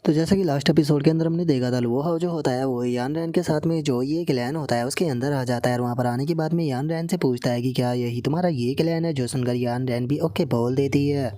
तो जैसा कि लास्ट एपिसोड के अंदर हमने देखा था, लोहा जो होता है वो यान रैन के साथ में जो ये क्लैन होता है उसके अंदर आ जाता है। और वहाँ पर आने के बाद में यान रैन से पूछता है कि क्या यही तुम्हारा ये क्लैन है, जो सुनकर यान रैन भी ओके बोल देती है।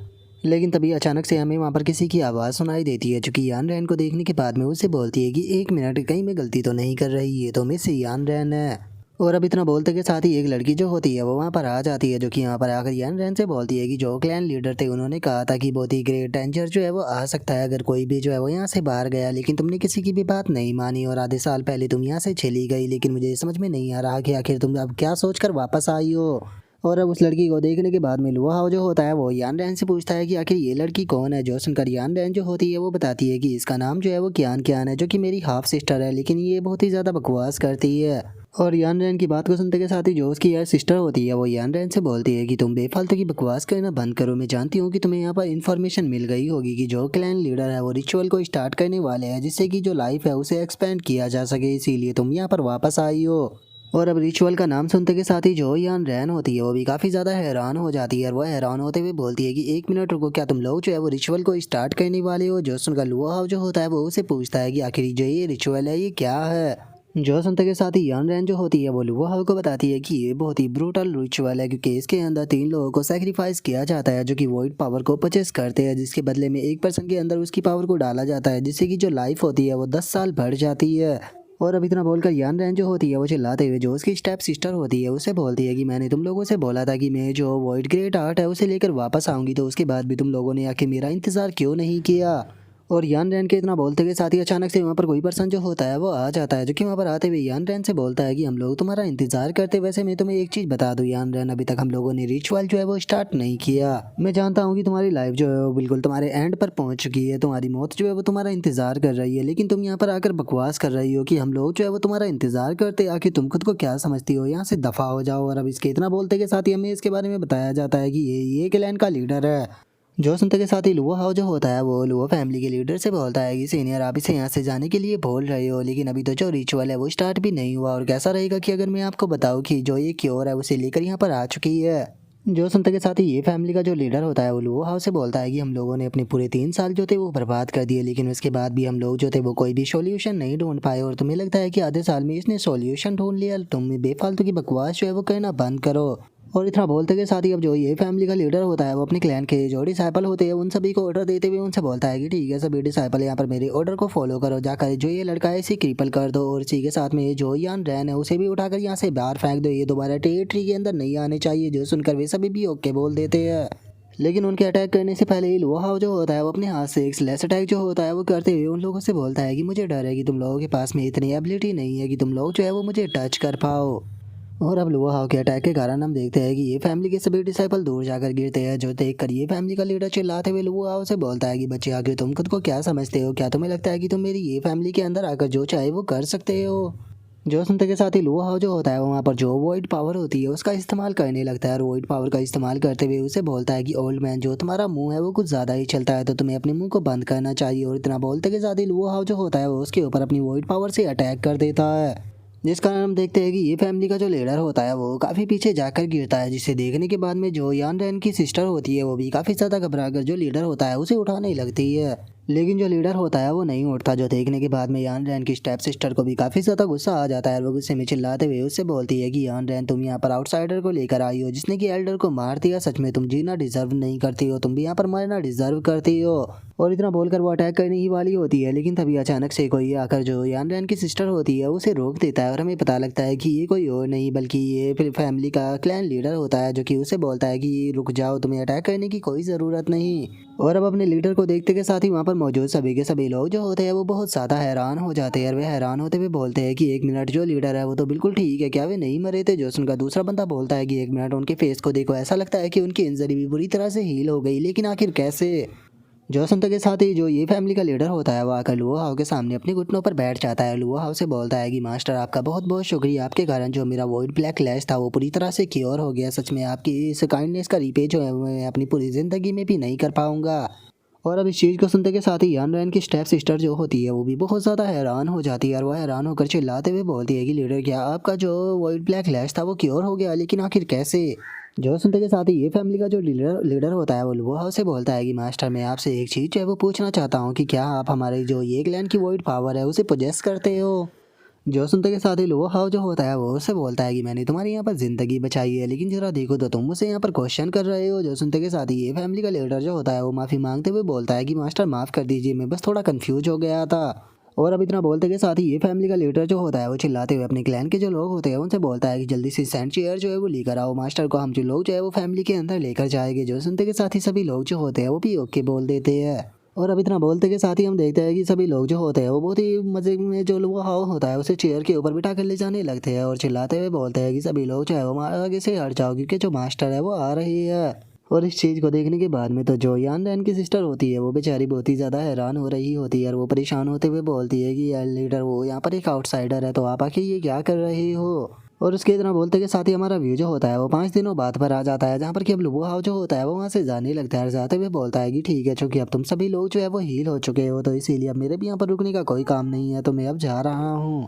लेकिन तभी अचानक से हमें वहाँ पर किसी की आवाज़ सुनाई देती है, जो कि यान रैन को देखने के बाद में उससे बोलती है कि एक मिनट, कहीं मैं गलती तो नहीं कर रही, ये तो मिस यान रैन है। और अब इतना बोलते के साथ ही एक लड़की जो होती है वो वहाँ पर आ जाती है, जो कि यहाँ पर आकर यान रैन से बोलती है कि जो क्लैन लीडर थे उन्होंने कहा था कि बहुत ही ग्रेट डेंजर जो है वो आ सकता है अगर कोई भी जो है वो यहाँ से बाहर गया, लेकिन तुमने किसी की भी बात नहीं मानी और आधे साल पहले तुम यहाँ से चली गई। लेकिन मुझे समझ में नहीं आ रहा कि आखिर तुम अब क्या सोचकर वापस आई हो। और अब उस लड़की को देखने के बाद में लुआ जो होता है वो यान रैन से पूछता है कि आखिर ये लड़की कौन है। जो सुनकर यान रैन जो होती है वो बताती है कि इसका नाम जो है वो क्यान क्यान है, जो कि मेरी हाफ सिस्टर है, लेकिन ये बहुत ही ज़्यादा बकवास करती है। और यान रैन की बात को सुनते के साथ ही जो उसकी यार सिस्टर होती है वो यान रैन से बोलती है कि तुम बेफालतू की बकवास करना बंद करो। मैं जानती हूँ कि तुम्हें यहाँ पर इन्फॉर्मेशन मिल गई होगी कि जो क्लैन लीडर है वो रिचुअल को स्टार्ट करने वाले हैं, जिससे कि जो लाइफ है उसे एक्सपेंड किया जा सके, इसीलिए तुम यहाँ पर वापस आई हो। और अब रिचुअल का नाम सुनते के साथ ही जो यान रैन होती है वो भी काफ़ी ज़्यादा हैरान हो जाती है। और वह हैरान होते हुए बोलती है कि एक मिनट रुको, क्या तुम लोग जो है वो रिचुअल को स्टार्ट करने वाले हो। जो सुनकर लुआ जो होता है वो उसे पूछता है कि आखिर जो ये रिचुअल है ये क्या है। जो सुनते के साथ ही यान रैन जो होती है वो लुआ को बताती है कि ये बहुत ही ब्रूटल रिचुअल है, क्योंकि इसके अंदर 3 लोगों को सेक्रीफाइस किया जाता है, जो कि वॉइड पावर को परचेस करते हैं, जिसके बदले में एक पर्सन के अंदर उसकी पावर को डाला जाता है, जिससे कि जो लाइफ होती है वो 10 साल बढ़ जाती है। और अब इतना बोलकर यान रैन जो होती है वो चिल्लाते हुए जो उसकी स्टेप सिस्टर होती है उसे बोलती है कि मैंने तुम लोगों से बोला था कि मैं जो वॉइड ग्रेट आर्ट है उसे लेकर वापस आऊंगी, तो उसके बाद भी तुम लोगों ने आके मेरा इंतजार क्यों नहीं किया। और यान रैन के इतना बोलते के साथ ही अचानक से वहाँ पर कोई पर्सन जो होता है वो आ जाता है, जो कि वहाँ पर आते हुए यान रैन से बोलता है कि हम लोग तुम्हारा इंतजार करते। वैसे मैं तुम्हें एक चीज़ बता दूं यान रैन, अभी तक हम लोगों ने रिचुअल जो है वो स्टार्ट नहीं किया। मैं जानता हूँ कि तुम्हारी लाइफ जो है वो बिल्कुल तुम्हारे एंड पर पहुँच चुकी है, तुम्हारी मौत जो है वो तुम्हारा इंतजार कर रही है, लेकिन तुम यहाँ पर आकर बकवास कर रही हो कि हम लोग जो है वो तुम्हारा इंतजार करते। आखिर तुम खुद को क्या समझती हो, यहाँ से दफा हो जाओ। और अब इसके इतना बोलते के साथ ही हमें इसके बारे में बताया जाता है कि ये क्लैन का लीडर है। जो सुनते के साथ ही लुआ हाउ जो होता है वो लुआ फैमिली के लीडर से बोलता है कि सीनियर, आप इसे यहाँ से जाने के लिए बोल रहे हो, लेकिन अभी तो जो रिचुअल है वो स्टार्ट भी नहीं हुआ। और कैसा रहेगा कि अगर मैं आपको बताऊँ कि जो ये क्योर है उसे लेकर यहाँ पर आ चुकी है। जो सुनते के साथ ही ये फैमिली का जो लीडर होता है वो लुआ हाउ से बोलता है कि हम लोगों ने अपने पूरे 3 साल जो थे वो बर्बाद कर दिए, लेकिन उसके बाद भी हम लोग जो थे वो कोई भी सॉल्यूशन नहीं ढूंढ पाए। और तुम्हें लगता है कि आधे साल में इसने सॉल्यूशन ढूंढ लिया, तुम बेफालतू की बकवास जो है वो करना बंद करो। और इतना बोलते के साथ ही अब जो ये फैमिली का लीडर होता है वो अपने क्लैन के जो डिसाइपल होते हैं उन सभी को ऑर्डर देते हुए उनसे बोलता है कि ठीक है सभी डिसाइपल, यहाँ पर मेरे ऑर्डर को फॉलो करो, जाकर जो ये लड़का है इसे क्रिपल कर दो, और इसी के साथ में ये जो यान रैन है उसे भी उठाकर यहाँ से बाहर फेंक दो, ये दोबारा टेरिटरी के अंदर नहीं आने चाहिए। जो सुनकर वे सभी भी ओके बोल देते हैं। लेकिन उनके अटैक करने से पहले ही लोहा जो होता है वो अपने हाथ से एक स्लैश अटैक जो होता है वो करते हुए उन लोगों से बोलता है कि मुझे डर है कि तुम लोगों के पास में इतनी एबिलिटी नहीं है कि तुम लोग जो है वो मुझे टच कर पाओ। और अब लुआ हाउ के अटैक के कारण हम देखते हैं कि ये फैमिली के सभी डिसाइपल दूर जाकर गिरते हैं, जो देखकर ये फैमिली का लीडर चिल्लाते हुए लुआ हाउ से बोलता है कि बच्चे आगे तुम खुद को क्या समझते हो, क्या तुम्हें लगता है कि तुम मेरी ये फैमिली के अंदर आकर जो चाहे वो कर सकते हो। जो सुनते के साथ ही लुआ हाउ जो होता है वहाँ पर जो वॉइड पावर होती है उसका इस्तेमाल करने लगता है, और वॉइड पावर का इस्तेमाल करते हुए उसे बोलता है कि ओल्ड मैन, जो तुम्हारा मुंह है वो कुछ ज़्यादा ही चलता है, तो तुम्हें अपने मुंह को बंद करना चाहिए। और इतना बोलते के साथ ही लुआ हाउ जो होता है वो उसके ऊपर अपनी वॉइड पावर से अटैक कर देता है, जिस कारण हम देखते हैं कि ये फैमिली का जो लीडर होता है वो काफ़ी पीछे जाकर गिरता है, जिसे देखने के बाद में जो यान रैन की सिस्टर होती है वो भी काफ़ी ज़्यादा घबराकर जो लीडर होता है उसे उठाने लगती है। लेकिन जो लीडर होता है वो नहीं उठता, जो देखने के बाद में यान रैन की स्टेप सिस्टर को भी काफ़ी ज़्यादा गुस्सा आ जाता है। वो गुस्से में चिल्लाते हुए उससे बोलती है कि यान रैन, तुम यहाँ पर आउटसाइडर को लेकर आई हो जिसने कि एल्डर को मार दिया, सच में तुम जीना डिजर्व नहीं करती हो, तुम भी यहाँ पर मरना डिजर्व करती हो। और इतना बोलकर वो अटैक करने ही वाली होती है, लेकिन तभी अचानक से कोई आकर जो यान रैन की सिस्टर होती है उसे रोक देता है, और हमें पता लगता है कि ये कोई और नहीं बल्कि ये फिर फैमिली का क्लैन लीडर होता है, जो कि उसे बोलता है कि रुक जाओ, तुम्हें अटैक करने की कोई ज़रूरत नहीं। और अब अपने लीडर को देखते के साथ ही वहाँ पर मौजूद सभी के सभी लोग जो होते हैं वो बहुत ज़्यादा हैरान हो जाते हैं, और वे हैरान होते हुए बोलते हैं कि एक मिनट, जो लीडर है वो तो बिल्कुल ठीक है, क्या वे नहीं मरे थे। जो सुनकर दूसरा बंदा बोलता है कि एक मिनट, उनके फेस को देखो, ऐसा लगता है कि उनकी इंजरी भी बुरी तरह से हील हो गई, लेकिन आखिर कैसे। जो सुनते के साथ ही जो ये फैमिली का लीडर होता है वो आकर लुआ हाउ के सामने अपने घुटनों पर बैठ जाता है। लुआ हाउ से बोलता है कि मास्टर, आपका बहुत बहुत शुक्रिया, आपके कारण जो मेरा वॉइड ब्लैक लैश था वो पूरी तरह से क्योर हो गया। सच में आपकी इस काइंडनेस का रिपे जो है मैं अपनी पूरी ज़िंदगी में भी नहीं कर पाऊंगा। और अब इस चीज़ को सुनते के साथ ही यान रैन की स्टेप सिस्टर जो होती है वो भी बहुत ज़्यादा हैरान हो जाती है, और वह हैरान होकर चिल्लाते हुए बोलती है कि लीडर, क्या आपका जो वॉइड ब्लैक लैश था वो क्योर हो गया, लेकिन आखिर कैसे। जो सुनते के साथ ही ये फैमिली का जो लीडर लीडर होता है वो लुओ से बोलता है कि मास्टर मैं आपसे एक चीज़ जो है वो पूछना चाहता हूँ कि क्या आप हमारे जो ये क्लैन की वॉइड पावर है उसे पोजेस करते हो। जो सुनते के साथ ही लुओ हाउ जो होता है वो उससे बोलता है कि मैंने तुम्हारी यहाँ पर ज़िंदगी बचाई है लेकिन जरा देखो तो तुम मुझसे यहाँ पर क्वेश्चन कर रहे हो। जो सुनते के साथ ही ये फैमिली का लीडर जो होता है वो माफ़ी मांगते हुए बोलता है कि मास्टर माफ़ कर दीजिए, मैं बस थोड़ा कंफ्यूज हो गया था। और अब इतना बोलते के साथ ही ये फैमिली का लीडर जो होता है वो चिल्लाते हुए अपने क्लैन के जो लोग होते हैं उनसे बोलता है कि जल्दी से सेंट चेयर जो है वो लेकर आओ, मास्टर को हम जो लोग जो है वो फैमिली के अंदर लेकर जाएंगे। जो सुनते के साथ ही सभी लोग जो होते हैं वो भी ओके बोल देते हैं। और अब इतना बोलते के साथ ही हम देखते हैं कि सभी लोग जो होते हैं वो बहुत ही मजे में जो वो हाउ होता है उसे चेयर के ऊपर बिठा कर ले जाने लगते हैं और चिल्लाते हुए बोलते हैं कि सभी लोग जो है वो आगे से हट जाओ क्योंकि जो मास्टर है वो आ रही है। और इस चीज़ को देखने के बाद में तो जो यान रैन की सिस्टर होती है वो बेचारी बहुत ही ज़्यादा हैरान हो रही होती है और वो परेशान होते हुए बोलती है कि यार लीडर वो यहाँ पर एक आउटसाइडर है तो आप आखिर ये क्या कर रहे हो। और उसके इतना बोलते के साथ ही हमारा व्यू जो होता है वो 5 दिनों बाद पर आ जाता है जहाँ पर कि अब लुबो हाउ जो होता है वो वहाँ से जाने लगता है और जाते हुए बोलता है कि ठीक है चूंकि अब तुम सभी लोग जो है वो हील हो चुके हो तो इसीलिए अब मेरे भी यहाँ पर रुकने का कोई काम नहीं है तो मैं अब जा रहा हूँ।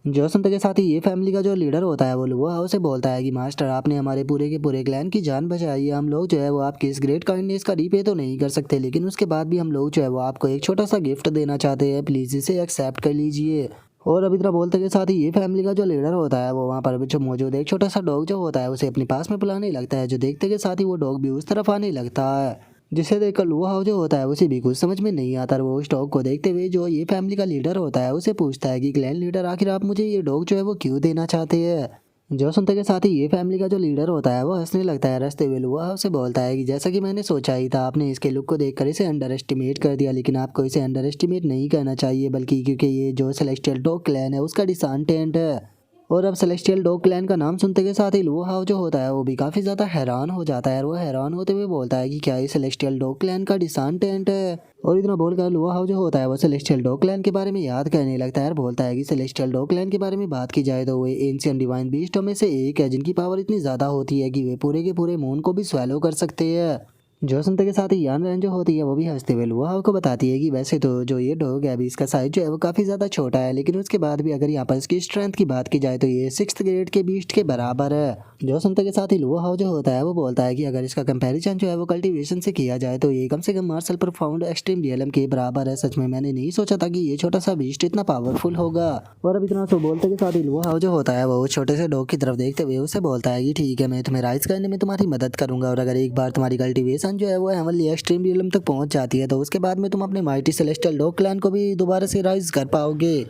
जो सुनते के साथ ही ये फैमिली का जो लीडर होता है वो लुबो हाउ से बोलता है कि मास्टर आपने हमारे पूरे के पूरे क्लैन की जान बचाई है, हम लोग जो है वो आपकी इस ग्रेट काइंडनेस का रीपे तो नहीं कर सकते लेकिन उसके बाद भी हम लोग जो है वो आपको एक छोटा सा गिफ्ट देना चाहते हैं, प्लीज़ इसे एक्सेप्ट कर लीजिए। और अभी तरह बोलते के साथ ही ये फैमिली का जो लीडर होता है वो वहाँ पर जो मौजूद एक छोटा सा डॉग जो होता है उसे अपने पास में बुलाने लगता है। जो देखते के साथ ही वो डॉग भी उस तरफ आने लगता है जिसे देखकर लुआ हाउ जो होता है उसे भी कुछ समझ में नहीं आता और वो उस डॉग को देखते हुए जो ये फैमिली का लीडर होता है उसे पूछता है कि क्लैन लीडर आखिर आप मुझे ये डॉग जो है वो क्यों देना चाहते हैं। जो सुनते के साथ ही ये फैमिली का जो लीडर होता है वो हंसने लगता है, रस्ते हुए लुआ हाउ से बोलता है कि जैसा कि मैंने सोचा ही था आपने इसके लुक को देखकर इसे अंडर एस्टिमेट कर दिया लेकिन आपको इसे अंडर एस्टिमेट नहीं करना चाहिए बल्कि क्योंकि ये जो सेलेस्टियल डॉग क्लैन है उसका डिसेंडेंट है। और अब सेलेस्टियल डॉग क्लैन का नाम सुनते के साथ ही लुओ हाउ जो होता है वो भी काफ़ी ज़्यादा हैरान हो जाता है और वो हैरान होते हुए बोलता है कि क्या ये सेलेस्टियल डॉग क्लैन का डिसेंडेंट है। और इतना बोलकर लुओ हाउ जो होता है वो सेलेस्टियल डॉग क्लैन के बारे में याद करने लगता है और बोलता है कि सेलेस्टियल डॉग क्लैन के बारे में बात की जाए तो वो एंशिएंट डिवाइन बीस्टों में से एक है जिनकी पावर इतनी ज़्यादा होती है कि वे पूरे के पूरे मून को भी स्वेलो कर सकते हैं। जो सुनते के साथ ही यान रैन जो होती है वो भी हंसते हुए लुआ हाउ को बताती है कि वैसे तो जो ये डॉग है अभी इसका साइज जो है वो काफ़ी ज़्यादा छोटा है लेकिन उसके बाद भी अगर यहाँ पर इसकी स्ट्रेंथ की बात की जाए तो ये 6th ग्रेड के बीस्ट के बराबर है। जो सुनते के साथ ही लुआ हाउ जो होता है वो बोलता है कि अगर इसका कंपैरिजन जो है वो कल्टीवेशन से किया जाए तो ये कम से कम मार्शल परफाउंड एक्सट्रीम रियलम के बराबर है। सच में मैंने नहीं सोचा था कि ये छोटा सा बीस्ट इतना पावरफुल होगा। और अब इतना तो बोलते के साथ ही लुआ हाउ जो होता है वो छोटे से डॉग की तरफ देखते हुए उससे बोलता है कि ठीक है मैं तुम्हें राइज करने में तुम्हारी मदद करूंगा और अगर एक बार तुम्हारी कल्टीवेशन जो है वो हेवनली एक्सट्रीम रियलम तक पहुंच जाती है तो उसके बाद में तुम अपने माइटी सेलेस्टियल डॉग क्लैन को भी दोबारा से राइज कर पाओगे।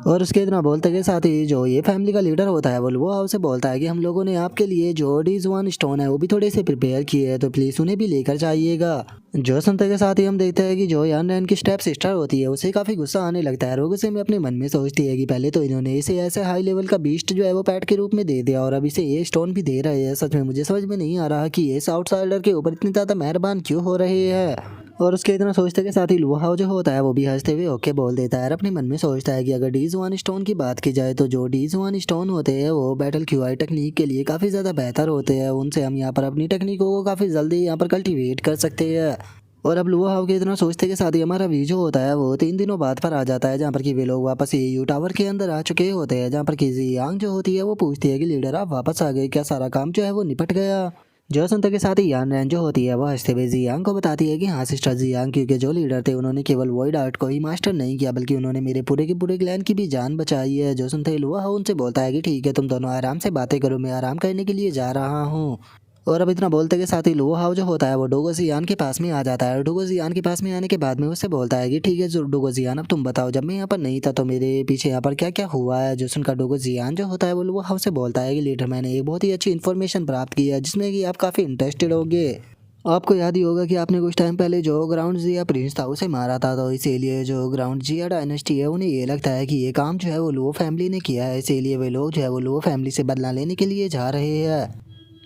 और उसके इतना बोलते के साथ ही जो ये फैमिली का लीडर होता है वो हाउ से बोलता है कि हम लोगों ने आपके लिए जो डीजवान स्टोन है वो भी थोड़े से प्रिपेयर किए हैं तो प्लीज़ उन्हें भी लेकर जाइएगा। जो सुनते के साथ ही हम देखते हैं कि जो यान रैन की स्टेप सिस्टर होती है उसे काफ़ी गुस्सा आने लगता है और वो गुस्से में अपने मन में सोचती है कि पहले तो इन्होंने इसे ऐसे हाई लेवल का बीस्ट जो है वो पैट के रूप में दे दिया और अब इसे ये स्टोन भी दे रहे हैं। सच में मुझे समझ में नहीं आ रहा कि ये आउटसाइडर के ऊपर इतनी ज़्यादा मेहरबान क्यों हो रहे हैं। और उसके इतना सोचते के साथ ही लुआ हाउ जो होता है वो भी हंसते हुए ओके बोल देता है और अपने मन में सोचता है कि अगर डीज1 स्टोन की बात की जाए तो जो डीज1 स्टोन होते हैं वो बैटल क्यूआई टेक्निक के लिए काफ़ी ज़्यादा बेहतर होते हैं, उनसे हम यहाँ पर अपनी टेक्निकों को काफ़ी जल्दी यहाँ पर कल्टीवेट कर सकते हैं। और अब लुआ हाउ के इतना सोचते के साथ ही हमारा व्यू जो होता है वो 3 दिनों बाद पर आ जाता है जहाँ पर कि वे लोग वापस यू टावर के अंदर आ चुके होते हैं जहाँ पर कि जियांग जो होती है वो पूछती है कि लीडर आप वापस आ गए, क्या सारा काम जो है वो निपट गया। जो सुनते के साथ ही यान रैन जो होती है वो हंसते हुए जियांग को बताती है कि हाँ सिस्टर जियांग, क्योंकि जो लीडर थे उन्होंने केवल वॉइड आर्ट को ही मास्टर नहीं किया बल्कि उन्होंने मेरे पूरे के पूरे क्लैन की भी जान बचाई है। जो सुनते ही लुआ हाउ उनसे बोलता है कि ठीक है तुम दोनों आराम से बातें करो, मैं आराम करने के लिए जा रहा हूँ। और अब इतना बोलते के साथ ही लुआ हाउ जो होता है वो डोगोजियान के पास में आ जाता है और डोगोजियान के पास में आने के बाद में उससे बोलता है कि ठीक है जो डोगोजियान अब तुम बताओ जब मैं यहाँ पर नहीं था तो मेरे पीछे यहाँ पर क्या क्या हुआ है। जो सुनकर डोगोजियान जो होता है वो लुआ हाउ से बोलता है कि लीडर मैंने एक बहुत ही अच्छी इन्फॉर्मेशन प्राप्त की है जिसमें कि आप काफ़ी इंटरेस्टेड होंगे। आपको याद ही होगा कि आपने कुछ टाइम पहले जो ग्राउंड जिया प्रिंस था उसे मारा था तो इसीलिए जो ग्राउंड जिया डायनेस्टी है उन्हें ये लगता है कि ये काम जो है वो लुओ फैमिली ने किया है, इसीलिए वे लोग जो है वो लुओ फैमिली से बदला लेने के लिए जा रहे हैं।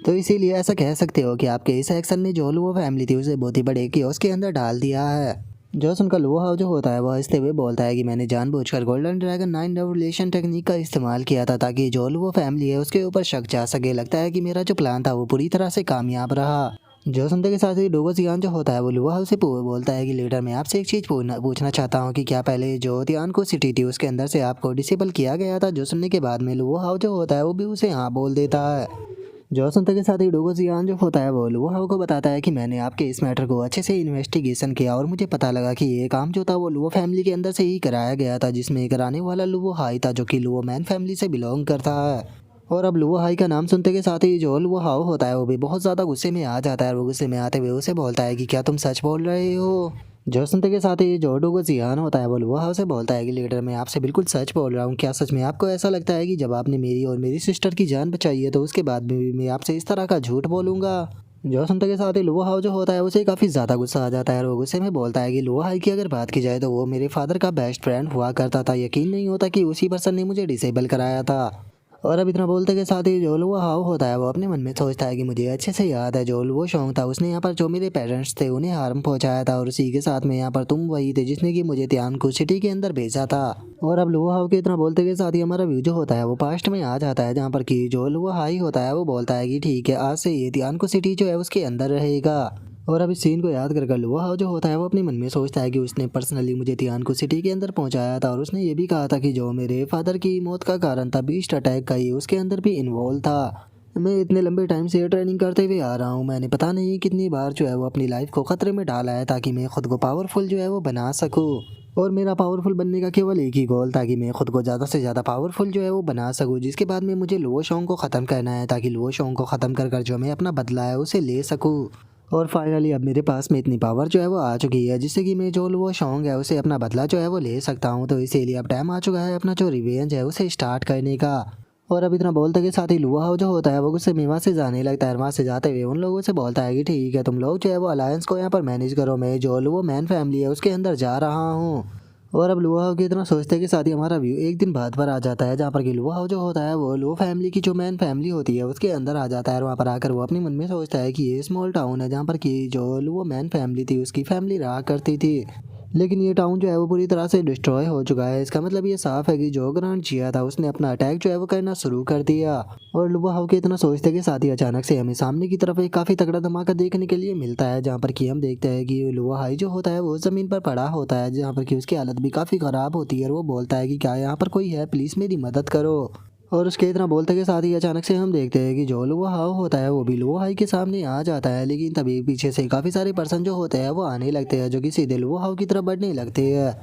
तो इसीलिए ऐसा कह सकते हो कि आपके इस एक्शन ने जो लुओ फैमिली थी उसे बहुत ही बड़े कियोस्क के अंदर डाल दिया है। जो सुनकर लुओ हाउ जो होता है वह हंसते हुए बोलता है कि मैंने जानबूझकर गोल्डन ड्रैगन 9 रेवोल्यूशन टेक्निक का इस्तेमाल किया था ताकि जो लुओ फैमिली है उसके ऊपर शक जा सके। लगता है कि मेरा जो प्लान था वो पूरी तरह से कामयाब रहा। जो सुनते के साथ ही डोगोजियान जो होता है वो लुआ हाउ से बोलता है कि लीडर मैं आपसे एक चीज़ पूछना चाहता हूँ कि क्या पहले जो तियान को सिटी थी उसके अंदर से आपको डिसेबल किया गया था। जो सुनने के बाद में लुआ हाउ जो होता है वो भी उसे हाँ बोल देता है। जो सुनते के साथ ही डोगो जियान जो होता है वो लुओ हाओ को बताता है कि मैंने आपके इस मैटर को अच्छे से इन्वेस्टिगेशन किया और मुझे पता लगा कि ये काम जो था वो लुओ फैमिली के अंदर से ही कराया गया था, जिसमें कराने वाला लुओ हाई था जो कि लुओ मैन फैमिली से बिलोंग करता है। और अब लुओ हाई का नाम सुनते के साथ ही जो लुओ हाओ होता है वो भी बहुत ज़्यादा गुस्से में आ जाता है और वो गुस्से में आते हुए उसे बोलता है कि क्या तुम सच बोल रहे हो। जो सुनते के साथ ही जो डोगो जियान होता है वो लुओ हाओ से बोलता है कि लीडर मैं आपसे बिल्कुल सच बोल रहा हूँ, क्या सच में आपको ऐसा लगता है कि जब आपने मेरी और मेरी सिस्टर की जान बचाई है तो उसके बाद भी मैं आपसे इस तरह का झूठ बोलूँगा। जो सुनते के साथ ही लुओ हाओ जो होता है उसे काफ़ी ज़्यादा गुस्सा आ जाता है और वो गुस्से में बोलता है कि लुओ हाई की अगर बात की जाए तो वो मेरे फादर का बेस्ट फ्रेंड हुआ करता था, यकीन नहीं होता कि उसी पर्सन ने मुझे डिसेबल कराया था। और अब इतना बोलते के साथ ही जो लुओ हाओ होता है वो अपने मन में सोचता है कि मुझे अच्छे से याद है जो लुओ शोंग था उसने यहाँ पर जो मेरे पेरेंट्स थे उन्हें हार्म पहुंचाया था और उसी के साथ में यहाँ पर तुम वही थे जिसने कि मुझे तियान को सिटी के अंदर भेजा था। और अब लुओ हाओ के इतना बोलते के साथ ही हमारा व्यू जो होता है वो पास्ट में आ जाता है, जहाँ पर कि जो लुओ हाई होता है वो बोलता है कि ठीक है आज से ये तियान को सिटी जो है उसके अंदर रहेगा। और अब इस सीन को याद कर लुओ हाओ जो होता है वो अपने मन में सोचता है कि उसने पर्सनली मुझे तियान को सिटी के अंदर पहुंचाया था और उसने ये भी कहा था कि जो मेरे फादर की मौत का कारण था बीस्ट अटैक का, ये उसके अंदर भी इन्वॉल्व था। मैं इतने लंबे टाइम से ये ट्रेनिंग करते हुए आ रहा हूँ, मैंने पता नहीं कितनी बार जो है वो अपनी लाइफ को खतरे में डाला है ताकि मैं खुद को पावरफुल जो है वो बना सकूँ। और मेरा पावरफुल बनने का केवल एक ही गोल था कि मैं खुद को ज़्यादा से ज़्यादा पावरफुल जो है वो बना सकूँ, जिसके बाद में मुझे लुओ शोंग को ख़त्म करना है ताकि लुओ शोंग को ख़त्म कर जो मैं अपना बदला है उसे ले सकूँ। और फाइनली अब मेरे पास में इतनी पावर जो है वो आ चुकी है जिससे कि मैं जो लुओ शोंग है उसे अपना बदला जो है वो ले सकता हूँ, तो इसीलिए अब टाइम आ चुका है अपना जो रिवेंज है उसे स्टार्ट करने का। और अब इतना बोलते के साथ ही लुओ हाओ जो होता है वो गुस्से में वहाँ से जाने लगता है, वहाँ से जाते हुए उन लोगों से बोलता है कि ठीक है तुम लोग जो है वो अलायंस को यहाँ पर मैनेज करो, मैं जो लुओ मैन फैमिली है उसके अंदर जा रहा हूँ। और अब लुओ हाओ की इतना सोचते के साथ ही हमारा व्यू एक दिन बाद पर आ जाता है, जहाँ पर कि लुओ हाओ जो होता है वो लुओ फैमिली की जो मैन फैमिली होती है उसके अंदर आ जाता है और वहाँ पर आकर वो अपने मन में सोचता है कि ये स्मॉल टाउन है जहाँ पर कि जो लुओ मैन फैमिली थी उसकी फैमिली रहा करती थी, लेकिन ये टाउन जो है वो पूरी तरह से डिस्ट्रॉय हो चुका है। इसका मतलब ये साफ है कि जो ग्रांड जिया था उसने अपना अटैक जो है वो करना शुरू कर दिया। और लुओ हाओ के इतना सोचते के साथ ही अचानक से हमें सामने की तरफ एक काफ़ी तगड़ा धमाका देखने के लिए मिलता है, जहाँ पर कि हम देखते हैं कि लुओ हाई जो होता है वो ज़मीन पर पड़ा होता है, जहाँ पर कि उसकी हालत भी काफ़ी ख़राब होती है और वो बोलता है कि क्या यहाँ पर कोई है, प्लीज़ मेरी मदद करो। और उसके इतना बोलते के साथ ही अचानक से हम देखते हैं कि जो लुओ हाओ होता है वो भी लुओ हाई के सामने आ जाता है, लेकिन तभी पीछे से काफ़ी सारे पर्सन जो होते हैं वो आने लगते हैं जो कि सीधे लुओ हाओ की तरफ बढ़ने लगते हैं।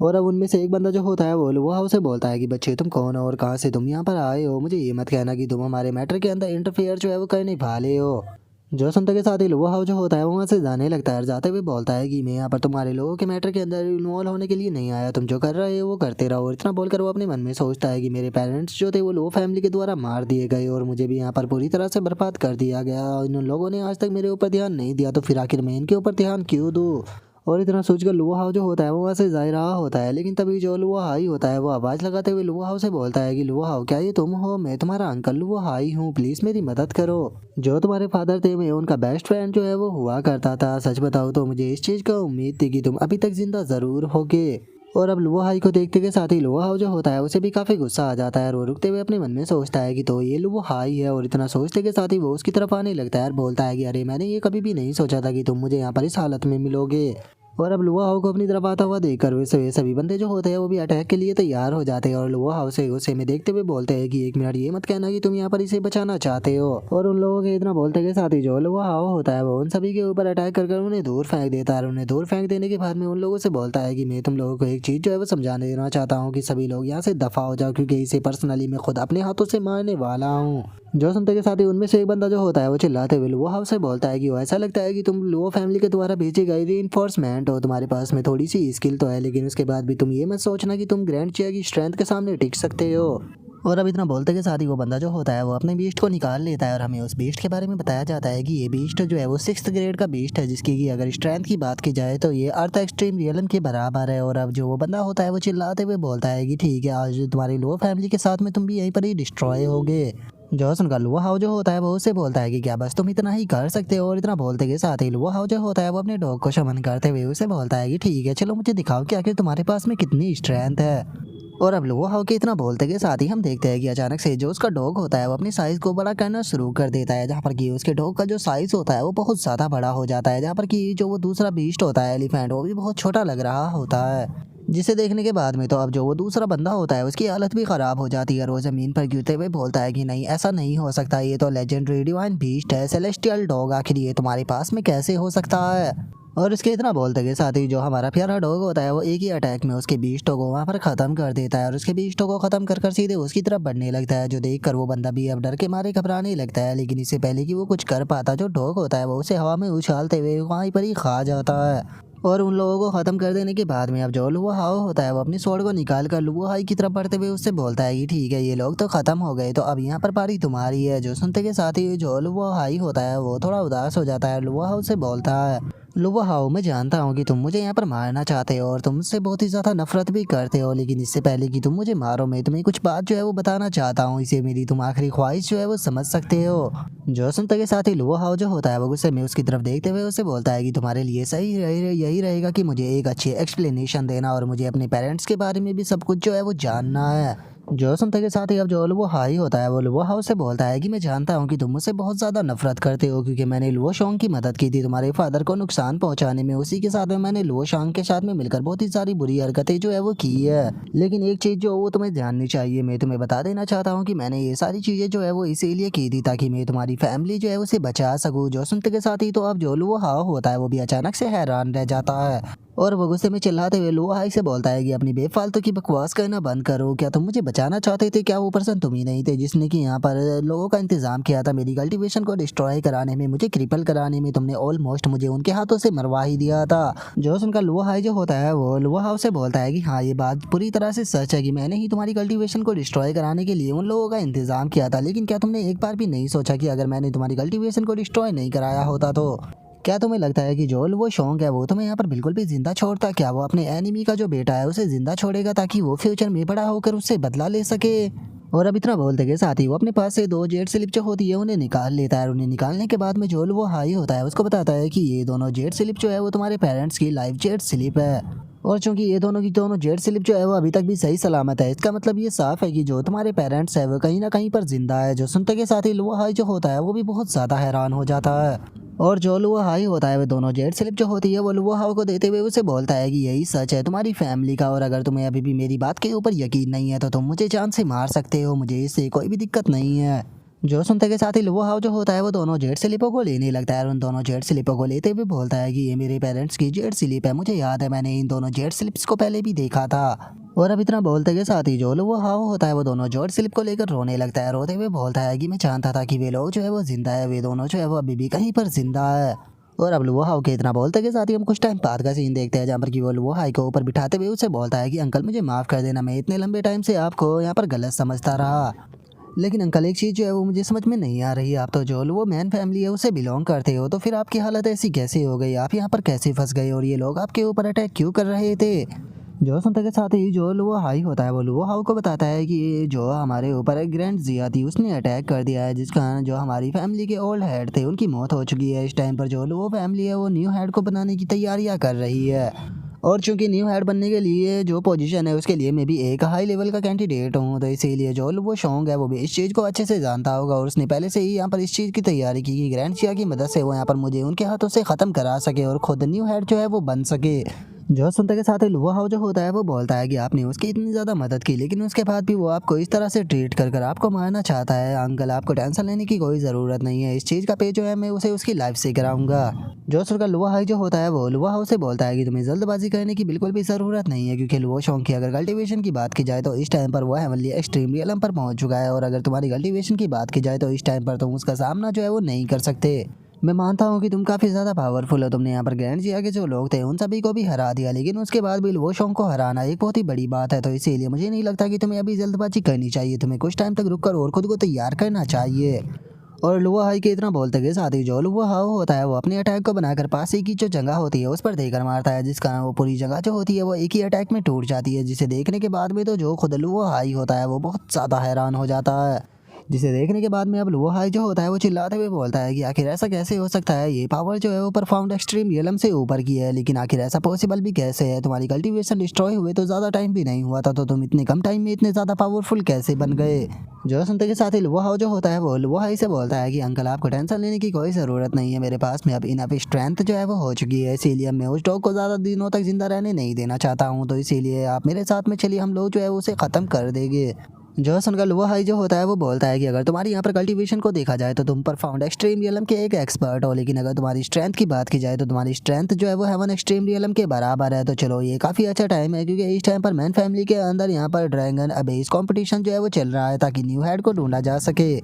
और अब उनमें से एक बंदा जो होता है वो लुओ हाओ से बोलता है कि बच्चे तुम कौन हो और कहाँ से तुम यहाँ पर आए हो, मुझे ये मत कहना कि तुम हमारे मैटर के अंदर इंटरफेयर जो है वो करने वाले हो। जो सुनते के साथ ही लुओ हाओ जो होता है वो वहाँ से जाने लगता है और जाते हुए बोलता है कि मैं यहाँ पर तुम्हारे लोगों के मैटर के अंदर इन्वॉल्व होने के लिए नहीं आया, तुम जो कर रहे हो वो करते रहो। और इतना बोलकर वो अपने मन में सोचता है कि मेरे पेरेंट्स जो थे वो लुओ फैमिली के द्वारा मार दिए गए और मुझे भी यहाँ पर पूरी तरह से बर्बाद कर दिया गया, इन लोगों ने आज तक मेरे ऊपर ध्यान नहीं दिया तो फिर आखिर मैं इनके ऊपर ध्यान क्यों दूँ। और इतना सोचकर लुओ हाओ जो होता है वो वहाँ से जा रहा होता है, लेकिन तभी जो लुओ हाई होता है वो आवाज़ लगाते हुए लुओ हाओ से बोलता है कि लुओ हाओ क्या ये तुम हो, मैं तुम्हारा अंकल लुओ हाई हूँ, प्लीज़ मेरी मदद करो। जो तुम्हारे फादर थे मैं उनका बेस्ट फ्रेंड जो है वो हुआ करता था, सच बताओ तो मुझे इस चीज़ का उम्मीद थी कि तुम अभी तक जिंदा ज़रूर होगे। और अब लुओ हाई को देखते के साथ ही लुओ हाओ जो होता है उसे भी काफ़ी गुस्सा आ जाता है और वो रुकते हुए अपने मन में सोचता है कि तो ये लुओ हाई है। और इतना सोचते के साथ ही वो उसकी तरफ आने लगता है और बोलता है कि अरे मैंने ये कभी भी नहीं सोचा था कि तुम मुझे यहाँ पर इस हालत में मिलोगे। और अब लुओ हाओ को अपनी तरफ आता हुआ देखकर वैसे सभी बंदे जो होते हैं वो भी अटैक के लिए तैयार हो जाते हैं और लुओ हाओ से गुस्से में देखते हुए बोलते हैं कि एक मिनट ये मत कहना कि तुम यहाँ पर इसे बचाना चाहते हो। और उन लोगों के इतना बोलते के साथ ही जो लुओ हाओ होता है वो उन सभी के ऊपर अटैक कर उन्हें दूर फेंक देता है और उन्हें दूर फेंक देने के बाद में उन लोगों से बोलता है कि मैं तुम लोगों को एक चीज़ जो है वो समझाने देना चाहता हूँ कि सभी लोग यहाँ से दफा हो जाओ, क्योंकि इसे पर्सनली मैं खुद अपने हाथों से मारने वाला हूँ। जो सुनते के साथ ही उनमें से एक बंदा जो होता है वो चिल्लाते हुए लुओ हाओ से बोलता है कि वो ऐसा लगता है कि तुम लुओ फैमिली के द्वारा भेजे गए रीइंफोर्समेंट हो, तुम्हारे पास में थोड़ी सी स्किल तो है लेकिन उसके बाद भी तुम ये मत सोचना कि तुम ग्रैंड चिया की स्ट्रेंथ के सामने टिक सकते हो। और अब इतना बोलते के साथ ही वो बंदा जो होता है वो अपने बीस्ट को निकाल लेता है और हमें उस बीस्ट के बारे में बताया जाता है कि ये बीस्ट जो है वो 6th ग्रेड का बीस्ट है, जिसकी कि अगर स्ट्रेंथ की बात की जाए तो ये अर्थ एक्सट्रीम रियलम के बराबर है। और अब जो वो बंदा होता है वो चिल्लाते हुए बोलता है कि ठीक है आज तुम्हारी लो फैमिली के साथ में तुम भी यहीं पर ही डिस्ट्रॉय होगे। जो सुनकर लुओ हाओ जो होता है वो उससे बोलता है कि क्या बस तुम इतना ही कर सकते हो। और इतना बोलते के साथ ही लुओ हाओ जो होता है वो अपने डॉग को शमन करते हुए उसे बोलता है कि ठीक है चलो मुझे दिखाओ कि आखिर तुम्हारे पास में कितनी स्ट्रेंथ है। और अब लुओ हाओ के इतना बोलते के साथ ही हम देखते हैं कि अचानक से जो उसका डॉग होता है वो अपनी साइज को बड़ा करना शुरू कर देता है, जहाँ पर कि उसके डॉग का जो साइज होता है वो बहुत ज़्यादा बड़ा हो जाता है, जहाँ पर कि जो वो दूसरा बीस्ट होता है एलिफेंट वो भी बहुत छोटा लग रहा होता है। जिसे देखने के बाद में तो अब जो वो दूसरा बंदा होता है उसकी हालत भी ख़राब हो जाती है और वो ज़मीन पर गिरते हुए बोलता है कि नहीं, ऐसा नहीं हो सकता, ये तो लेजेंडरी डिवाइन बीस्ट है, सेलेस्टियल डॉग, आखिर ये तुम्हारे पास में कैसे हो सकता है। और उसके इतना बोलते के साथ ही जो हमारा प्यारा डॉग होता है वो एक ही अटैक में उसके बीस्टों को वहाँ पर ख़त्म कर देता है और उसके बीस्टों को ख़त्म कर सीधे उसकी तरफ बढ़ने लगता है, जो देख कर वो बंदा भी अब डर के मारे घबराने लगता है। लेकिन इससे पहले कि वो कुछ कर पाता, जो डॉग होता है वो उसे हवा में उछालते हुए वहीं पर ही खा जाता है। और उन लोगों को ख़त्म कर देने के बाद में अब जो लुआ हाओ होता है वो अपनी स्वॉर्ड को निकाल कर लुआ हाई की तरफ बढ़ते हुए उससे बोलता है कि ठीक है, ये लोग तो ख़त्म हो गए, तो अब यहाँ पर पारी तुम्हारी है। जो सुनते के साथ ही जो लुआ हाई होता है वो थोड़ा उदास हो जाता है। लुआ हाओ से बोलता है, लुआ हाओ, मैं जानता हूँ कि तुम मुझे यहाँ पर मारना चाहते हो और तुम मुझसे बहुत ही ज़्यादा नफरत भी करते हो, लेकिन इससे पहले कि तुम मुझे मारो मैं तुम्हें कुछ बात जो है वो बताना चाहता हूँ, इसे मेरी तुम आखिरी ख्वाहिश जो है वो समझ सकते हो। जो सुनते के साथ ही लुआ हाओ जो होता है वो गुस्से में उसकी तरफ देखते हुए उससे बोलता है कि तुम्हारे लिए यही रहेगा कि मुझे एक अच्छी एक्सप्लेनेशन देना और मुझे अपने पेरेंट्स के बारे में भी सब कुछ जो है वो जानना है। जो सुनते के साथ ही अब जो लुआ हाई होता है वो लुआ हाउ से बोलता है कि मैं जानता हूँ कि तुम मुझसे बहुत ज़्यादा नफरत करते हो, क्योंकि मैंने लुआ शोंग की मदद की थी तुम्हारे फादर को नुकसान पहुंचाने में। उसी के साथ में मैंने लुआ शांग के साथ में मिलकर बहुत ही सारी बुरी हरकतें जो है वो की है। लेकिन एक चीज़ जो वो तुम्हें जाननी चाहिए, मैं तुम्हें बता देना चाहता हूँ कि मैंने ये सारी चीज़ें जो है वो इसीलिए की थी ताकि मैं तुम्हारी फैमिली जो है उसे बचा सकूँ। जो सुनते के साथ ही तो अब जो लुआ हाउ होता है वो भी अचानक से हैरान रह जाता है और वो गुस्से में चिल्लाते हुए लुआ हाई से बोलता है कि अपनी बेफालतू की बकवास करना बंद करो। क्या तुम मुझे बचाना चाहते थे? क्या वो पर्सन तुम ही नहीं थे जिसने कि यहाँ पर लोगों का इंतजाम किया था मेरी कल्टीवेशन को डिस्ट्रॉय कराने में, मुझे क्रिपल कराने में? तुमने ऑलमोस्ट मुझे उनके हाथों से मरवा ही दिया था। जो उनका लुआ हाई जो होता है वो लुआ हाउ से बोलता है कि हाँ, ये बात पूरी तरह से सच है कि मैंने ही तुम्हारी कल्टीवेशन को डिस्ट्रॉय कराने के लिए उन लोगों का इंतजाम किया था। लेकिन क्या तुमने एक बार भी नहीं सोचा कि अगर मैंने तुम्हारी कल्टीवेशन को डिस्ट्रॉय नहीं कराया होता तो क्या तुम्हें लगता है कि जो वो शौक है वो तुम्हें यहाँ पर बिल्कुल भी जिंदा छोड़ता? क्या वो अपने एनिमी का जो बेटा है उसे जिंदा छोड़ेगा ताकि वो फ्यूचर में बड़ा होकर उससे बदला ले सके? और अब इतना बोलते के साथ ही वो अपने पास से 2 जेड स्लिप जो होती है उन्हें निकाल लेता है। उन्हें निकालने के बाद में जो वो हाई होता है उसको बताता है कि ये दोनों जेड स्लिप जो है वो तुम्हारे पेरेंट्स की लाइफ जेड स्लिप है और चूंकि ये दोनों की दोनों जेड स्लिप जो है वो अभी तक भी सही सलामत है, इसका मतलब ये साफ है कि जो तुम्हारे पेरेंट्स है वो कहीं ना कहीं पर जिंदा है। जो सुनते के साथ ही लुआ हाई जो होता है वो भी बहुत ज़्यादा हैरान हो जाता है और जो लुआ हाई होता है वो दोनों जेड स्लिप जो होती है वो लुआ हाउ को देते हुए उसे बोलता है कि यही सच है तुम्हारी फैमिली का, और अगर तुम्हें अभी भी मेरी बात के ऊपर यकीन नहीं है तो तुम मुझे जान से मार सकते हो, मुझे इससे कोई भी दिक्कत नहीं है। जो सुनते के साथ ही लुआ हाउ जो होता है वो दोनों जेड स्लिपों को लेने लगता है और उन दोनों जेड स्लिपों को लेते हुए बोलता है कि ये मेरे पेरेंट्स की जेड स्लिप है, मुझे याद है मैंने इन दोनों जेड स्लिप्स को पहले भी देखा था। और अब इतना बोलते के साथ ही जो लुआ हाउ होता है वो दोनों जेड स्लिप को लेकर रोने लगता है, रोते हुए बोलता है कि मैं जानता था कि वे लोग जो है वो जिंदा है, वे दोनों जो है वो अभी भी कहीं पर जिंदा है। और अब लुआ हाउ के इतना बोलते के साथ ही हम कुछ टाइम बाद का सीन देखते हैं जहाँ पर कि वो लुआ हाई को ऊपर बिठाते हुए उसे बोलता है कि अंकल मुझे माफ़ कर देना, मैं इतने लंबे टाइम से आपको यहाँ पर गलत समझता रहा। लेकिन अंकल एक चीज़ जो है वो मुझे समझ में नहीं आ रही, आप तो जो वो मैन फैमिली है उसे बिलोंग करते हो, तो फिर आपकी हालत ऐसी कैसे हो गई? आप यहाँ पर कैसे फंस गए और ये लोग आपके ऊपर अटैक क्यों कर रहे थे? जो सुनते के साथ ही जो लुआ हाई होता है वो लुआ हाउ को बताता है कि जो हमारे ऊपर एक ग्रैंड जिया थी उसने अटैक कर दिया है, जिस कारण जो हमारी फैमिली के ओल्ड हेड थे उनकी मौत हो चुकी है। इस टाइम पर जो लुआ फैमिली है वो न्यू हेड को बनाने की तैयारियां कर रही है और चूंकि न्यू हेड बनने के लिए जो पोजीशन है उसके लिए मैं भी एक हाई लेवल का कैंडिडेट हूँ, तो इसीलिए जो वो शौक है वो भी इस चीज़ को अच्छे से जानता होगा और उसने पहले से ही यहाँ पर इस चीज़ की तैयारी की कि ग्रैंड जिया की मदद से वो यहाँ पर मुझे उनके हाथों से ख़त्म करा सके और खुद न्यू हेड जो है वो बन सके। जो सुनते के साथ ही लुआ हाउ जो होता है वो बोलता है कि आपने उसकी इतनी ज़्यादा मदद की लेकिन उसके बाद भी वो आपको इस तरह से ट्रीट कर आपको मारना चाहता है। अंकल आपको टेंशन लेने की कोई ज़रूरत नहीं है, इस चीज़ का पे जो है मैं उसे उसकी लाइफ से कराऊंगा। जो सुनकर लुआ हाई जो होता है वो लुआ हाउ से बोलता है कि तुम्हें जल्दबाजी करने की बिल्कुल भी ज़रूरत नहीं है, क्योंकि लुआ शौक की अगर कल्टीवेशन की बात की जाए तो इस टाइम पर वो हेवनली एक्सट्रीम रियलम पर पहुंच चुका है, और अगर तुम्हारी कल्टीवेशन की बात की जाए तो इस टाइम पर तुम उसका सामना जो है वो नहीं कर सकते। मैं मानता हूँ कि तुम काफ़ी ज़्यादा पावरफुल हो, तुमने यहाँ पर ग्रैंड जिया के जो लोग थे उन सभी को भी हरा दिया, लेकिन उसके बाद भी वो शौक को हराना एक बहुत ही बड़ी बात है, तो इसीलिए मुझे नहीं लगता कि तुम्हें अभी जल्दबाजी करनी चाहिए, तुम्हें कुछ टाइम तक रुक कर और खुद को तैयार करना चाहिए। और लुआ हाई के इतना बोलते के साथ ही जो लुआ हाउ होता है वो अपने अटैक को बनाकर पास ही की जो जगह होती है उस पर देकर मारता है, जिस कारण वो पूरी जगह जो होती है वो एक ही अटैक में टूट जाती है, जिसे देखने के बाद में तो जो खुद लुआ हाई होता है वो बहुत ज़्यादा हैरान हो जाता है। जिसे देखने के बाद में अब लुओ हाई जो होता है वो चिल्लाते हुए बोलता है कि आखिर ऐसा कैसे हो सकता है, ये पावर जो है वो परफाउंड एक्सट्रीम रियलम से ऊपर की है, लेकिन आखिर ऐसा पॉसिबल भी कैसे है? तुम्हारी कल्टीवेशन डिस्ट्रॉय हुए तो ज़्यादा टाइम भी नहीं हुआ था, तो तुम इतने कम टाइम में इतने ज़्यादा पावरफुल कैसे बन गए? जो सुनते के साथ ही लुओ हाउ जो होता है वो लुओ हाई से बोलता है कि अंकल आपको टेंशन लेने की कोई ज़रूरत नहीं है, मेरे पास में अब इनफ स्ट्रेंथ जो है वो हो चुकी है, इसीलिए मैं उस डॉग को ज़्यादा दिनों तक जिंदा रहने नहीं देना चाहता हूँ, तो इसीलिए आप मेरे साथ में चलिए, हम लोग जो है उसे ख़त्म कर देंगे। जो सुनकर लुओ हाई जो होता है वो बोलता है कि अगर तुम्हारी यहाँ पर कल्टीवेशन को देखा जाए तो तुम परफाउंड एक्सट्रीम रियलम के एक एक्सपर्ट हो, लेकिन अगर तुम्हारी स्ट्रेंथ की बात की जाए तो तुम्हारी स्ट्रेंथ जो है वो हेवन एक्सट्रीम रियलम के बराबर है। तो चलो ये काफ़ी अच्छा टाइम है, क्योंकि इस टाइम पर मैन फैमिली के अंदर यहाँ पर ड्रैगन अबेस कंपटीशन जो है वो चल रहा है, ताकि न्यू हेड को ढूंढा जा सके।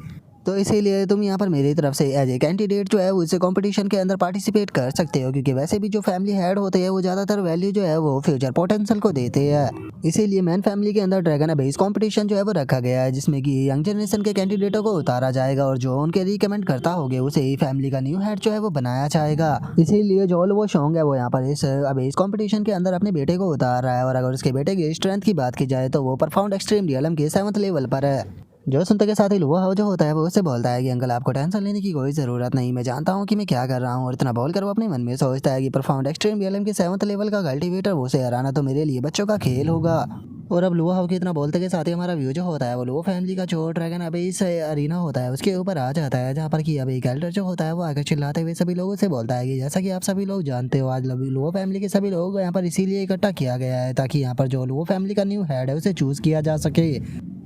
तो इसीलिए तुम यहाँ पर मेरी तरफ से एज ए कैंडिडेट जो है उस कंपटीशन के अंदर पार्टिसिपेट कर सकते हो, क्योंकि वैसे भी जो फैमिली हेड होते हैं वो ज़्यादातर वैल्यू जो है वो फ्यूचर पोटेंशियल को देते हैं। इसीलिए मैन फैमिली के अंदर ड्रैगन बेस कंपटीशन जो है वो रखा गया है, जिसमें कि यंग जनरेशन के कैंडिडेटों को उतारा जाएगा और जो उनके रिकमेंड करता होगा उसे ही फैमिली का न्यू हेड जो है वो बनाया जाएगा। इसीलिए जो वो शोंग है वो यहाँ पर इस अबेस कंपटीशन के अंदर अपने बेटे को उतार रहा है, और अगर उसके बेटे की स्ट्रेंथ की बात की जाए तो वो परफाउंड एक्सट्रीम रियलम के 7th लेवल पर है। जो सुनते के साथ ही लुआ हाउ जो होता है वो उससे बोलता है कि अंकल आपको टेंशन लेने की कोई ज़रूरत नहीं, मैं जानता हूँ कि मैं क्या कर रहा हूँ, और इतना बोलकर वो अपने मन में सोचता है कि परफाउंड एक्सट्रीम रियलम के 7th लेवल का कल्टीवेटर वो से हराना तो मेरे लिए बच्चों का खेल होगा। और अब लुआ हाउ के इतना बोलते के साथ ही हमारा व्यू जो होता है वो लुआ फैमिली का जो ड्रैगन अभी इस अरीना होता है उसके ऊपर आ जाता है, जहाँ पर कि अभी एक एल्डर जो होता है वो आकर चिल्लाते हुए सभी लोगों से बोलता है कि जैसा कि आप सभी लोग जानते हो, आज लुआ फैमिली के सभी लोग यहाँ पर इसीलिए इकट्ठा किया गया है ताकि यहाँ पर जो लुआ फैमिली का न्यू हेड है उसे चूज़ किया जा सके।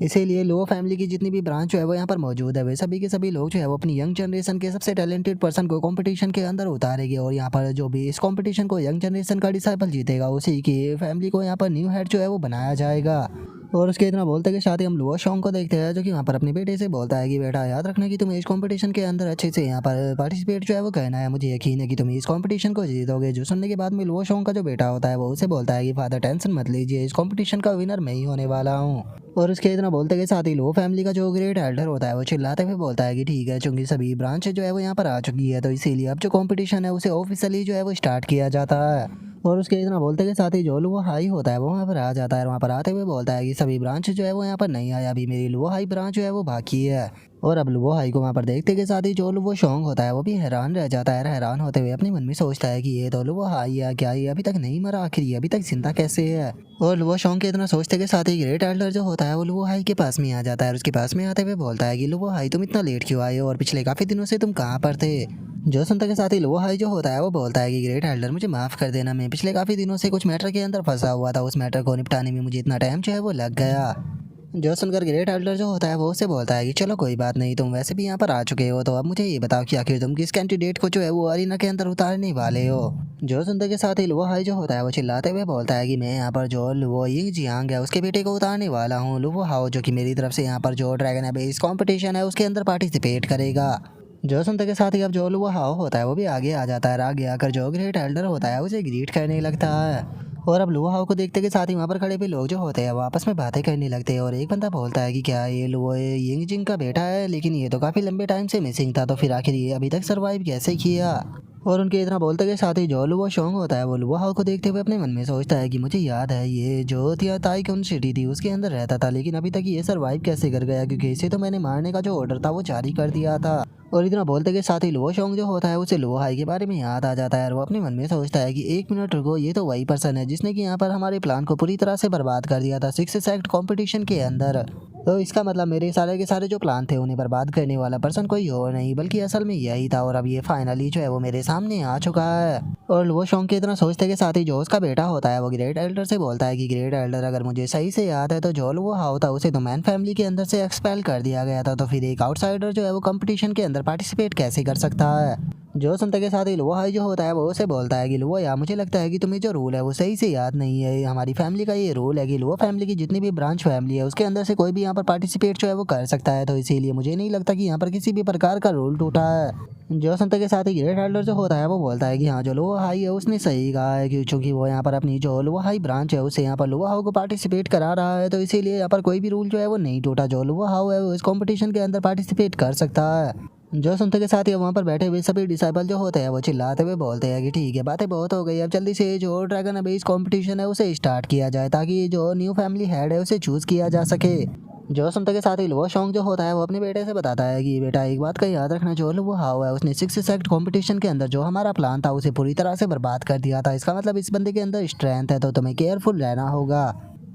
इसीलिए लुओ फैमिली की जितनी भी ब्रांच है वो यहाँ पर मौजूद है, वे सभी के सभी लोग जो है वो अपनी यंग जनरेशन के सबसे टैलेंटेड पर्सन को कंपटीशन के अंदर उतारेंगे, और यहाँ पर जो भी इस कंपटीशन को यंग जनरेशन का डिसाइपल जीतेगा उसी की फैमिली को यहाँ पर न्यू हेड जो है वो बनाया जाएगा। और उसके इतना बोलते के साथ ही हम लुओ शोंग को देखते हैं, जो कि वहाँ पर अपने बेटे से बोलता है कि बेटा याद रखना कि तुम्हें इस कंपटीशन के अंदर अच्छे से यहाँ पर पार्टिसिपेट जो है वो करना है, मुझे यकीन है कि तुम इस कंपटीशन को जीतोगे। जो सुनने के बाद में लुओ शोंग का जो बेटा होता है वो उसे बोलता है कि फादर टेंशन मत लीजिए, इस कंपटीशन का विनर मैं ही होने वाला हूँ। और उसके इतना बोलते के साथ ही लुओ फैमिली का जो ग्रेट एल्डर होता है वो चिल्लाते हुए बोलता है कि ठीक है, चूंकि सभी ब्रांच जो है वो यहाँ पर आ चुकी है, तो इसीलिए अब जो कंपटीशन है उसे ऑफिशियली जो है वो स्टार्ट किया जाता है। और उसके इतना बोलते के साथ ही जो लुओ हाई होता है वो वहाँ पर आ जाता है, और वहाँ पर आते हुए बोलता है कि सभी ब्रांच जो है वो यहाँ पर नहीं आया, अभी मेरी लुओ हाई ब्रांच जो है वो बाकी है। और अब लुओ हाई को वहाँ पर देखते के साथ ही जो लुओ शोंग होता है वो भी हैरान रह जाता है, हैरान होते हुए अपने मन में सोचता है कि ये तो लुओ हाई है क्या, ये अभी तक नहीं मरा, आखिर ये अभी तक जिंदा कैसे है। और लुओ शोंग के इतना सोचते के साथ ही ग्रेट एल्डर जो होता है वो लुओ हाई के पास में आ जाता है, और उसके पास में आते हुए बोलता है कि लुओ हाई तुम इतना लेट क्यों आए हो, और पिछले काफ़ी दिनों से तुम कहाँ पर थे? जो सुनते के साथ ही लुओ हाई जो होता है वो बोलता है कि ग्रेट एल्डर मुझे माफ़ कर देना, मैं पिछले काफ़ी दिनों से कुछ मैटर के अंदर फंसा हुआ था, उस मैटर को निपटाने में मुझे इतना टाइम जो है वो लग गया। जो सुनकर ग्रेट एल्डर जो होता है वो उससे बोलता है कि चलो कोई बात नहीं, तुम वैसे भी यहाँ पर आ चुके हो, तो अब मुझे ये बताओ कि आखिर तुम किस कैंडिडेट को जो है वो अरीना के अंदर उतारने वाले हो? जो सुनते के साथ ही लुओ हाई जो होता है वो चिल्लाते हुए बोलता है कि मैं यहाँ पर जो लुओ यिंग जियांग है उसके बेटे को उतारने वाला हूँ, लुओ हाओ, जो कि मेरी तरफ से यहाँ पर जो ड्रैगन है इस कॉम्पिटिशन है उसके अंदर पार्टिसिपेट करेगा। जो सुनते के साथ ही अब जो लुओ हाओ होता है वो भी आगे आ जाता है, और आगे आकर जो ग्रेट एल्डर होता है उसे ग्रीट करने लगता है। और अब लुओ हाओ को देखते के साथ ही वहाँ पर खड़े हुए लोग जो होते हैं वो आपस में बातें करने लगते हैं, और एक बंदा बोलता है कि क्या ये लुओ यिंग जिंग का बेटा है, लेकिन ये तो काफ़ी लंबे टाइम से मिसिंग था, तो फिर आखिर ये अभी तक सर्वाइव कैसे किया? और उनके इतना बोलते के साथ ही जो लुओ शोंग होता है वो लुओ हाओ को देखते हुए अपने मन में सोचता है कि मुझे याद है ये जो ताई कौन सिटी थी उसके अंदर रहता था, लेकिन अभी तक ये सर्वाइव कैसे कर गया, क्योंकि इसे तो मैंने मारने का जो ऑर्डर था वो जारी कर दिया था। और इतना बोलते के साथ ही लुओ शोंग जो होता है उसे लुओ हाई के बारे में याद आ जाता है, और वो अपने मन में सोचता है कि एक मिनट रुको, ये तो वही पर्सन है जिसने कि यहाँ पर हमारे प्लान को पूरी तरह से बर्बाद कर दिया था 6 सेक्ट कॉम्पिटिशन के अंदर। तो इसका मतलब मेरे सारे के सारे जो प्लान थे उन्हें बर्बाद करने वाला पर्सन कोई और नहीं बल्कि असल में यही था, और अब ये फाइनली जो है वो मेरे सामने आ चुका है। और लुओ शोंग के इतना सोचते के साथ ही जो उसका बेटा होता है वो ग्रेट एल्डर से बोलता है कि ग्रेट एल्डर, अगर मुझे सही से याद है तो जो लुओ हाओ था उसे तो मैन फैमिली के अंदर से एक्सपेल कर दिया गया था, तो फिर एक आउटसाइडर जो है वो कंपटीशन के अंदर पार्टिसिपेट कैसे कर सकता है? जो सुनते के साथ ही लुओ हाई जो होता है वो उसे बोलता है कि लुओ यार, मुझे लगता है कि तुम्हें जो रूल है वो सही से याद नहीं है, हमारी फैमिली का ये रूल है कि लुओ फैमिली की जितनी भी ब्रांच फैमिली है उसके अंदर से कोई भी यहाँ पर पार्टिसिपेट जो है वो कर सकता है, तो इसीलिए मुझे नहीं लगता कि यहाँ पर किसी भी प्रकार का रूल टूटा है। जो सुनते के साथ ही ग्रेट एल्डर जो होता है वो बोलता है कि हाँ, जो लुओ हाई है उसने सही कहा है कि चूंकि वो यहाँ पर अपनी जो लुओ हाई ब्रांच है उससे यहाँ पर लुओ हाओ को पार्टिसिपेट करा रहा है, तो इसीलिए यहाँ पर कोई भी रूल जो है वो नहीं टूटा, जो लुओ हाओ है वो इस कॉम्पिटिशन के अंदर पार्टिसिपेट कर सकता है। जो सुनते के साथ ही वहाँ पर बैठे हुए सभी डिसाइपल जो होते हैं वो चिल्लाते हुए बोलते हैं कि ठीक है, बातें बहुत हो गई, अब जल्दी से जो ड्रैगन अबेस कंपटीशन है उसे स्टार्ट किया जाए ताकि जो न्यू फैमिली हेड है उसे चूज़ किया जा सके। जो सुनते के साथ ही लो शोंग जो होता है वो अपने बेटे से बताता है कि बेटा एक बात का याद रखना, जो वो हाव है उसने 6 सेक्ट कंपटीशन के अंदर जो हमारा प्लान था उसे पूरी तरह से बर्बाद कर दिया था। इसका मतलब इस बंदे के अंदर स्ट्रेंथ है, तो तुम्हें केयरफुल रहना होगा।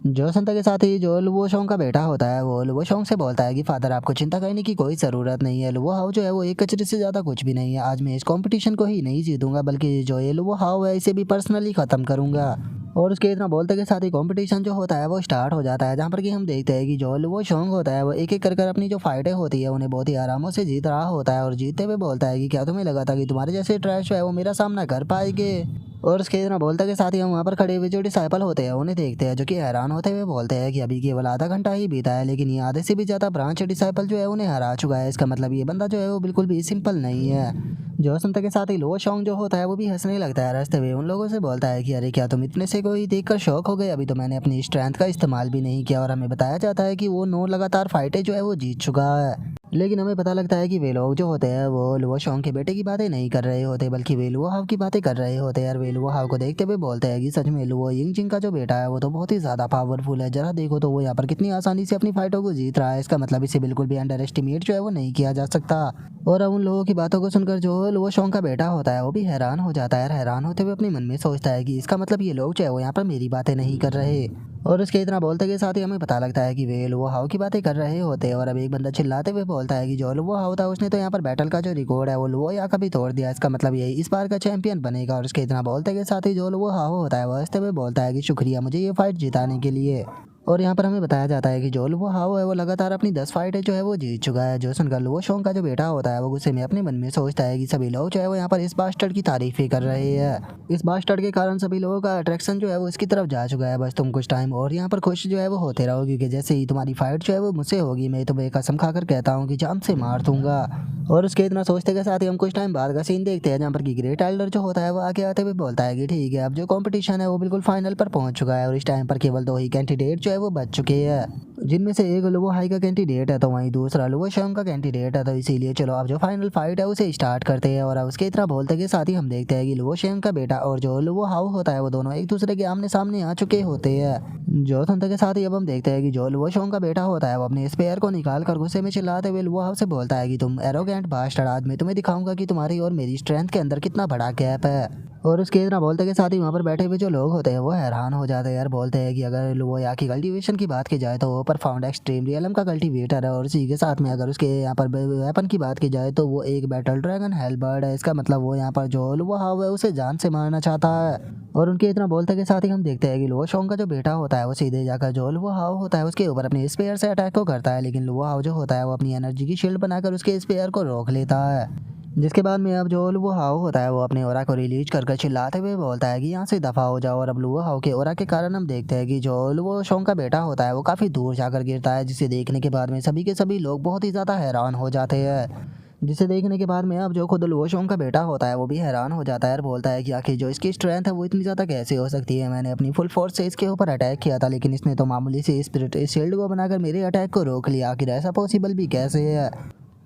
जो संता के साथ ही जो लुवो शोंग का बेटा होता है वो लुवो शोंग से बोलता है कि फादर आपको चिंता करने की कोई ज़रूरत नहीं है। लुवो हाव जो है वो एक कचरे से ज़्यादा कुछ भी नहीं है। आज मैं इस कंपटीशन को ही नहीं जीतूंगा बल्कि जो ये लुवो हाव है इसे भी पर्सनली ख़त्म करूंगा। और उसके इतना बोलते के साथ ही कंपटीशन जो होता है वो स्टार्ट हो जाता है, जहाँ पर कि हम देखते हैं कि जो लुवो शोंग होता है वो एक एक कर अपनी जो फाइटें होती है उन्हें बहुत ही आरामों से जीत रहा होता है। और जीतते हुए बोलता है कि क्या तुम्हें लगा था कि तुम्हारे जैसे ट्रैश है वो मेरा सामना कर पाएंगे। और उसके इतना बोलते के साथ ही हम वहाँ पर खड़े हुए जो डिसाइपल होते हैं उन्हें देखते हैं, जो कि हैरान होते हुए बोलते हैं कि अभी केवल आधा घंटा ही बीता है लेकिन ये आधे से भी ज़्यादा ब्रांच डिसाइपल जो है उन्हें हरा चुका है। इसका मतलब ये बंदा जो है वो बिल्कुल भी सिंपल नहीं है। जो सुनते के साथ ही लो शोंग जो होता है वो भी हंसने लगता है, रास्ते में उन लोगों से बोलता है कि अरे क्या तुम इतने से कोई देखकर शौक हो गए, अभी तो मैंने अपनी स्ट्रेंथ का इस्तेमाल भी नहीं किया। और हमें बताया जाता है कि वो 9 लगातार फाइटें जो है वो जीत चुका है। लेकिन हमें पता लगता है कि वे लोग जो होते हैं वो लुओ शोंग के बेटे की बातें नहीं कर रहे होते बल्कि वे लुओ हाव की बातें कर रहे होते हैं। और वे लुओ हाव को देखते हुए बोलते हैं कि सच में लुओ यिंगजिंग का जो बेटा है वो तो बहुत ही ज़्यादा पावरफुल है। जरा देखो तो वो यहाँ पर कितनी आसानी से अपनी फाइटों को जीत रहा है। इसका मतलब इसे बिल्कुल भी अंडर एस्टिमेट जो है वो नहीं किया जा सकता। और अब उन लोगों की बातों को सुनकर जो लुओ शोंग का बेटा होता है वो भी हैरान हो जाता है। और हैरान होते हुए अपने मन में सोचता है कि इसका मतलब ये लोग जो है वो यहाँ पर मेरी बातें नहीं कर रहे। और उसके इतना बोलते के साथ ही हमें पता लगता है कि वे लुओ हाव की बातें कर रहे होते हैं। और अब एक बंदा चिल्लाते हुए बोलता है कि जो लुओ हाव था उसने तो यहाँ पर बैटल का जो रिकॉर्ड है वो लुओ या का भी तोड़ दिया। इसका मतलब यही इस बार का चैंपियन बनेगा। और उसके इतना बोलते के साथ ही जो लुओ हाव होता है वो हंसते हुए बोलता है कि शुक्रिया मुझे ये फाइट जिताने के लिए। और यहाँ पर हमें बताया जाता है कि जो लुओ हाव है वो लगातार अपनी 10 फाइटें जो है वो जीत चुका है। जो सुनकर लुओ शोंग का जो बेटा होता है वो गुस्से में अपने मन में सोचता है कि सभी लोग जो है वो यहाँ पर इस बास्टर्ड की तारीफ ही कर रहे हैं। इस बास्टर्ड के कारण सभी लोगों का अट्रैक्शन जो है वो इसकी तरफ जा चुका है। बस तुम कुछ टाइम और यहाँ पर खुश जो है वो होते रहो, क्योंकि जैसे ही तुम्हारी फाइट जो है वो मुझसे होगी मैं तुम्हें कसम खाकर कहता हूँ कि जान से मार दूंगा। और उसके इतना सोचते के साथ ही हम कुछ टाइम बाद का सीन देखते हैं, जहाँ पर कि ग्रेट एल्डर जो होता है वो आगे आते हुए बोलता है कि ठीक है अब जो कंपटीशन है वो बिल्कुल फाइनल पर पहुंच चुका है। और इस टाइम पर केवल 2 ही कैंडिडेट जो है वो बच चुके हैं, जिनमें से एक लुओ हाई का कैंडिडेट है तो वहीं दूसरा लुओ शोंग का कैंडिडेट है। तो इसीलिए चलो अब जो फाइनल फाइट है उसे स्टार्ट करते हैं। और अब उसके इतना बोलते के साथ ही हम देखते हैं कि लुओ शेंग का बेटा और जो लुओ हाउ होता है वो दोनों एक दूसरे के आमने सामने आ चुके होते हैं। जो सुनते के साथ ही अब हम देखते हैं कि जो लुओ शोंग का बेटा होता है वो अपने स्पेयर को निकाल कर गुस्से में चिल्लाते हुए लुओ हाउ से बोलता है कि तुम एरोगेंट बास्टर्ड, आज मैं तुम्हें दिखाऊंगा कि तुम्हारी और मेरी स्ट्रेंथ के अंदर कितना बड़ा गैप है। और उसके इतना बोलते के साथ ही वहाँ पर बैठे हुए जो लोग होते हैं वो हैरान हो जाते हैं यार। बोलते हैं कि अगर लुओ या की कल्टीवेशन की बात की जाए तो वो परफाउंड एक्सट्रीम रियलम का कल्टीवेटर है। और इसी के साथ में अगर उसके यहाँ पर वेपन की बात की जाए तो वो एक बैटल ड्रैगन हेलबर्ड है। इसका मतलब वो यहाँ पर जो लुओ हाउ है उसे जान से मारना चाहता है। और उनके इतना बोलते के साथ ही हम देखते हैं कि लुओ शोंग का जो बेटा होता है वो सीधे जाकर जो लुओ हाउ होता है उसके ऊपर अपने स्पेयर से अटैक को करता है। लेकिन लुओ हाउ जो होता है वो अपनी एनर्जी की शील्ड बनाकर उसके स्पेयर को रोक लेता है, जिसके बाद में अब जो लुओ हाउ होता है वो अपने ओरा को रिलीज कर चिल्लाते हुए बोलता है कि यहाँ से दफा हो जाओ। और अब लुओ हाउ के ओरा के कारण हम देखते हैं कि जो लुओ शोंग का बेटा होता है वो काफ़ी दूर जाकर गिरता है, जिसे देखने के बाद में सभी के सभी लोग बहुत ही ज़्यादा हैरान हो जाते हैं। जिसे देखने के बाद में अब जो खुद लुओ शोंग का बेटा होता है वो भी हैरान हो जाता है और बोलता है कि आखिर जो इसकी स्ट्रेंथ है वो इतनी ज़्यादा कैसे हो सकती है। मैंने अपनी फुल फोर्स से इसके ऊपर अटैक किया था लेकिन इसने तो मामूली से स्पिरिट शील्ड को बनाकर मेरे अटैक को रोक लिया, आखिर ऐसा पॉसिबल भी कैसे है।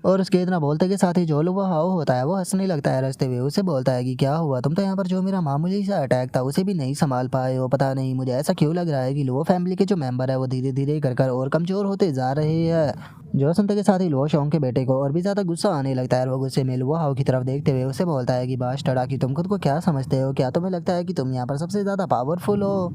और उसके इतना बोलते के साथ ही जो लुओ हाउ होता है वो हंसने लगता है रास्ते में। उसे बोलता है कि क्या हुआ, तुम तो यहाँ पर जो मेरा मामूली सा अटैक था उसे भी नहीं संभाल पाए हो। पता नहीं मुझे ऐसा क्यों लग रहा है कि लुओ फैमिली के जो मेंबर है वो धीरे धीरे कर और कमज़ोर होते जा रहे हैं। जो सुनते के साथ ही लुओ शोंग के बेटे को और भी ज़्यादा गुस्सा आने लगता है और वो गुस्से में लुओ हाउ की तरफ देखते हुए उसे बोलता है कि बास्टर्ड, कि तुम खुद को क्या समझते हो, क्या तुम्हें लगता है कि तुम यहाँ पर सबसे ज़्यादा पावरफुल हो?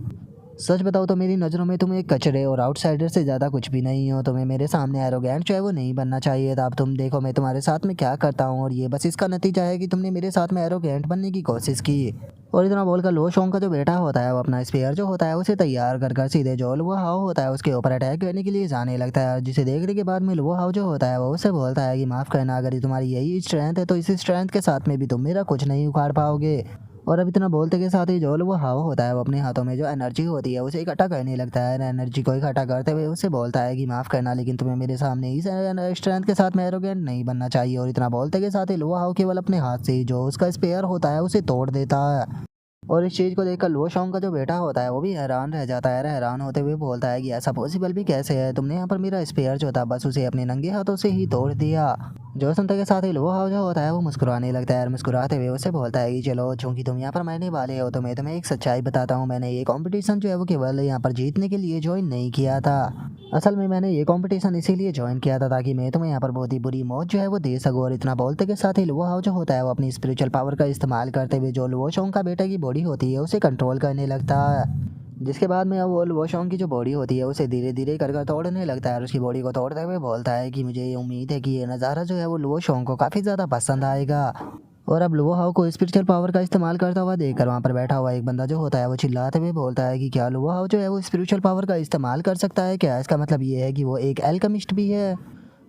सच बताओ तो मेरी नज़रों में तुम एक कचरे और आउटसाइडर से ज़्यादा कुछ भी नहीं हो। तुम्हें मेरे सामने एरोगेंट जो है वो नहीं बनना चाहिए था। अब तुम देखो मैं तुम्हारे साथ में क्या करता हूँ, और ये बस इसका नतीजा है कि तुमने मेरे साथ में एरोगेंट बनने की कोशिश की। और इतना बोलकर लुओ शोंग का जो बेटा होता है वो अपना स्पेयर जो होता है उसे तैयार कर सीधे जो लुओ हाउ होता है उसके ऊपर अटैक करने के लिए जाने लगता है, जिसे देखने के बाद में लुओ हाउ जो होता है वो उसे बोलता है कि माफ़ करना, अगर ये तुम्हारी यही स्ट्रेंथ है तो इस स्ट्रेंथ के साथ में भी तुम मेरा कुछ नहीं उखाड़ पाओगे। और अब इतना बोलते के साथ ही जो वो हवा होता है वो अपने हाथों में जो एनर्जी होती है उसे इकट्ठा करने लगता है। एनर्जी को इकट्ठा करते हुए उसे बोलता है कि माफ़ करना, लेकिन तुम्हें मेरे सामने इस स्ट्रेंथ के साथ में एरोगेंट नहीं बनना चाहिए। और इतना बोलते के साथ ही लोहा हाउ केवल अपने हाथ से ही जो उसका स्पेयर होता है उसे तोड़ देता है। और इस चीज़ को देखकर लुओ शोंग का जो बेटा होता है वो भी हैरान रह जाता है। हैरान होते हुए बोलता है कि ऐसा पॉसिबल भी कैसे है, तुमने यहाँ पर मेरा स्पेयर जो था बस उसे अपने नंगे हाथों से ही तोड़ दिया। जो सुनते के साथ ही लुओ हाओ जो होता है वो मुस्कुराने लगता है और मुस्कुराते हुए उसे बोलता है कि चलो चूंकि तुम यहाँ पर मरने वाले हो तो मैं तुम्हें एक सच्चाई बताता हूँ, मैंने ये कंपटीशन जो है वो केवल यहाँ पर जीतने के लिए ज्वाइन नहीं किया था। असल में मैंने ये कंपटीशन इसीलिए ज्वाइन किया था ताकि मैं तुम्हें यहाँ पर बहुत ही बुरी मौत जो है वो दे सकूँ। और इतना बोलते के साथ ही लुओ हाओ जो होता है वो अपनी स्पिरिचुअल पावर का इस्तेमाल करते हुए जो लुओ शोंग का बेटा की बॉडी होती है उसे कंट्रोल करने लगता है। जिसके बाद में अब वो लुओ शोंग की जो बॉडी होती है उसे धीरे धीरे कर तोड़ने लगता है और उसकी बॉडी को तोड़ते हुए बोलता है कि मुझे ये उम्मीद है कि ये नज़ारा जो है वो लुओ शोंग को काफ़ी ज़्यादा पसंद आएगा। और अब लुओ हाओ को स्पिरिचुअल पावर का इस्तेमाल करता हुआ देखकर वहाँ पर बैठा हुआ एक बंदा जो होता है वो चिल्लाते हुए बोलता है कि क्या लुओ हाओ जो है वो स्पिरिचुअल पावर का इस्तेमाल कर सकता है क्या? इसका मतलब ये है कि वो एक एल्केमिस्ट भी है।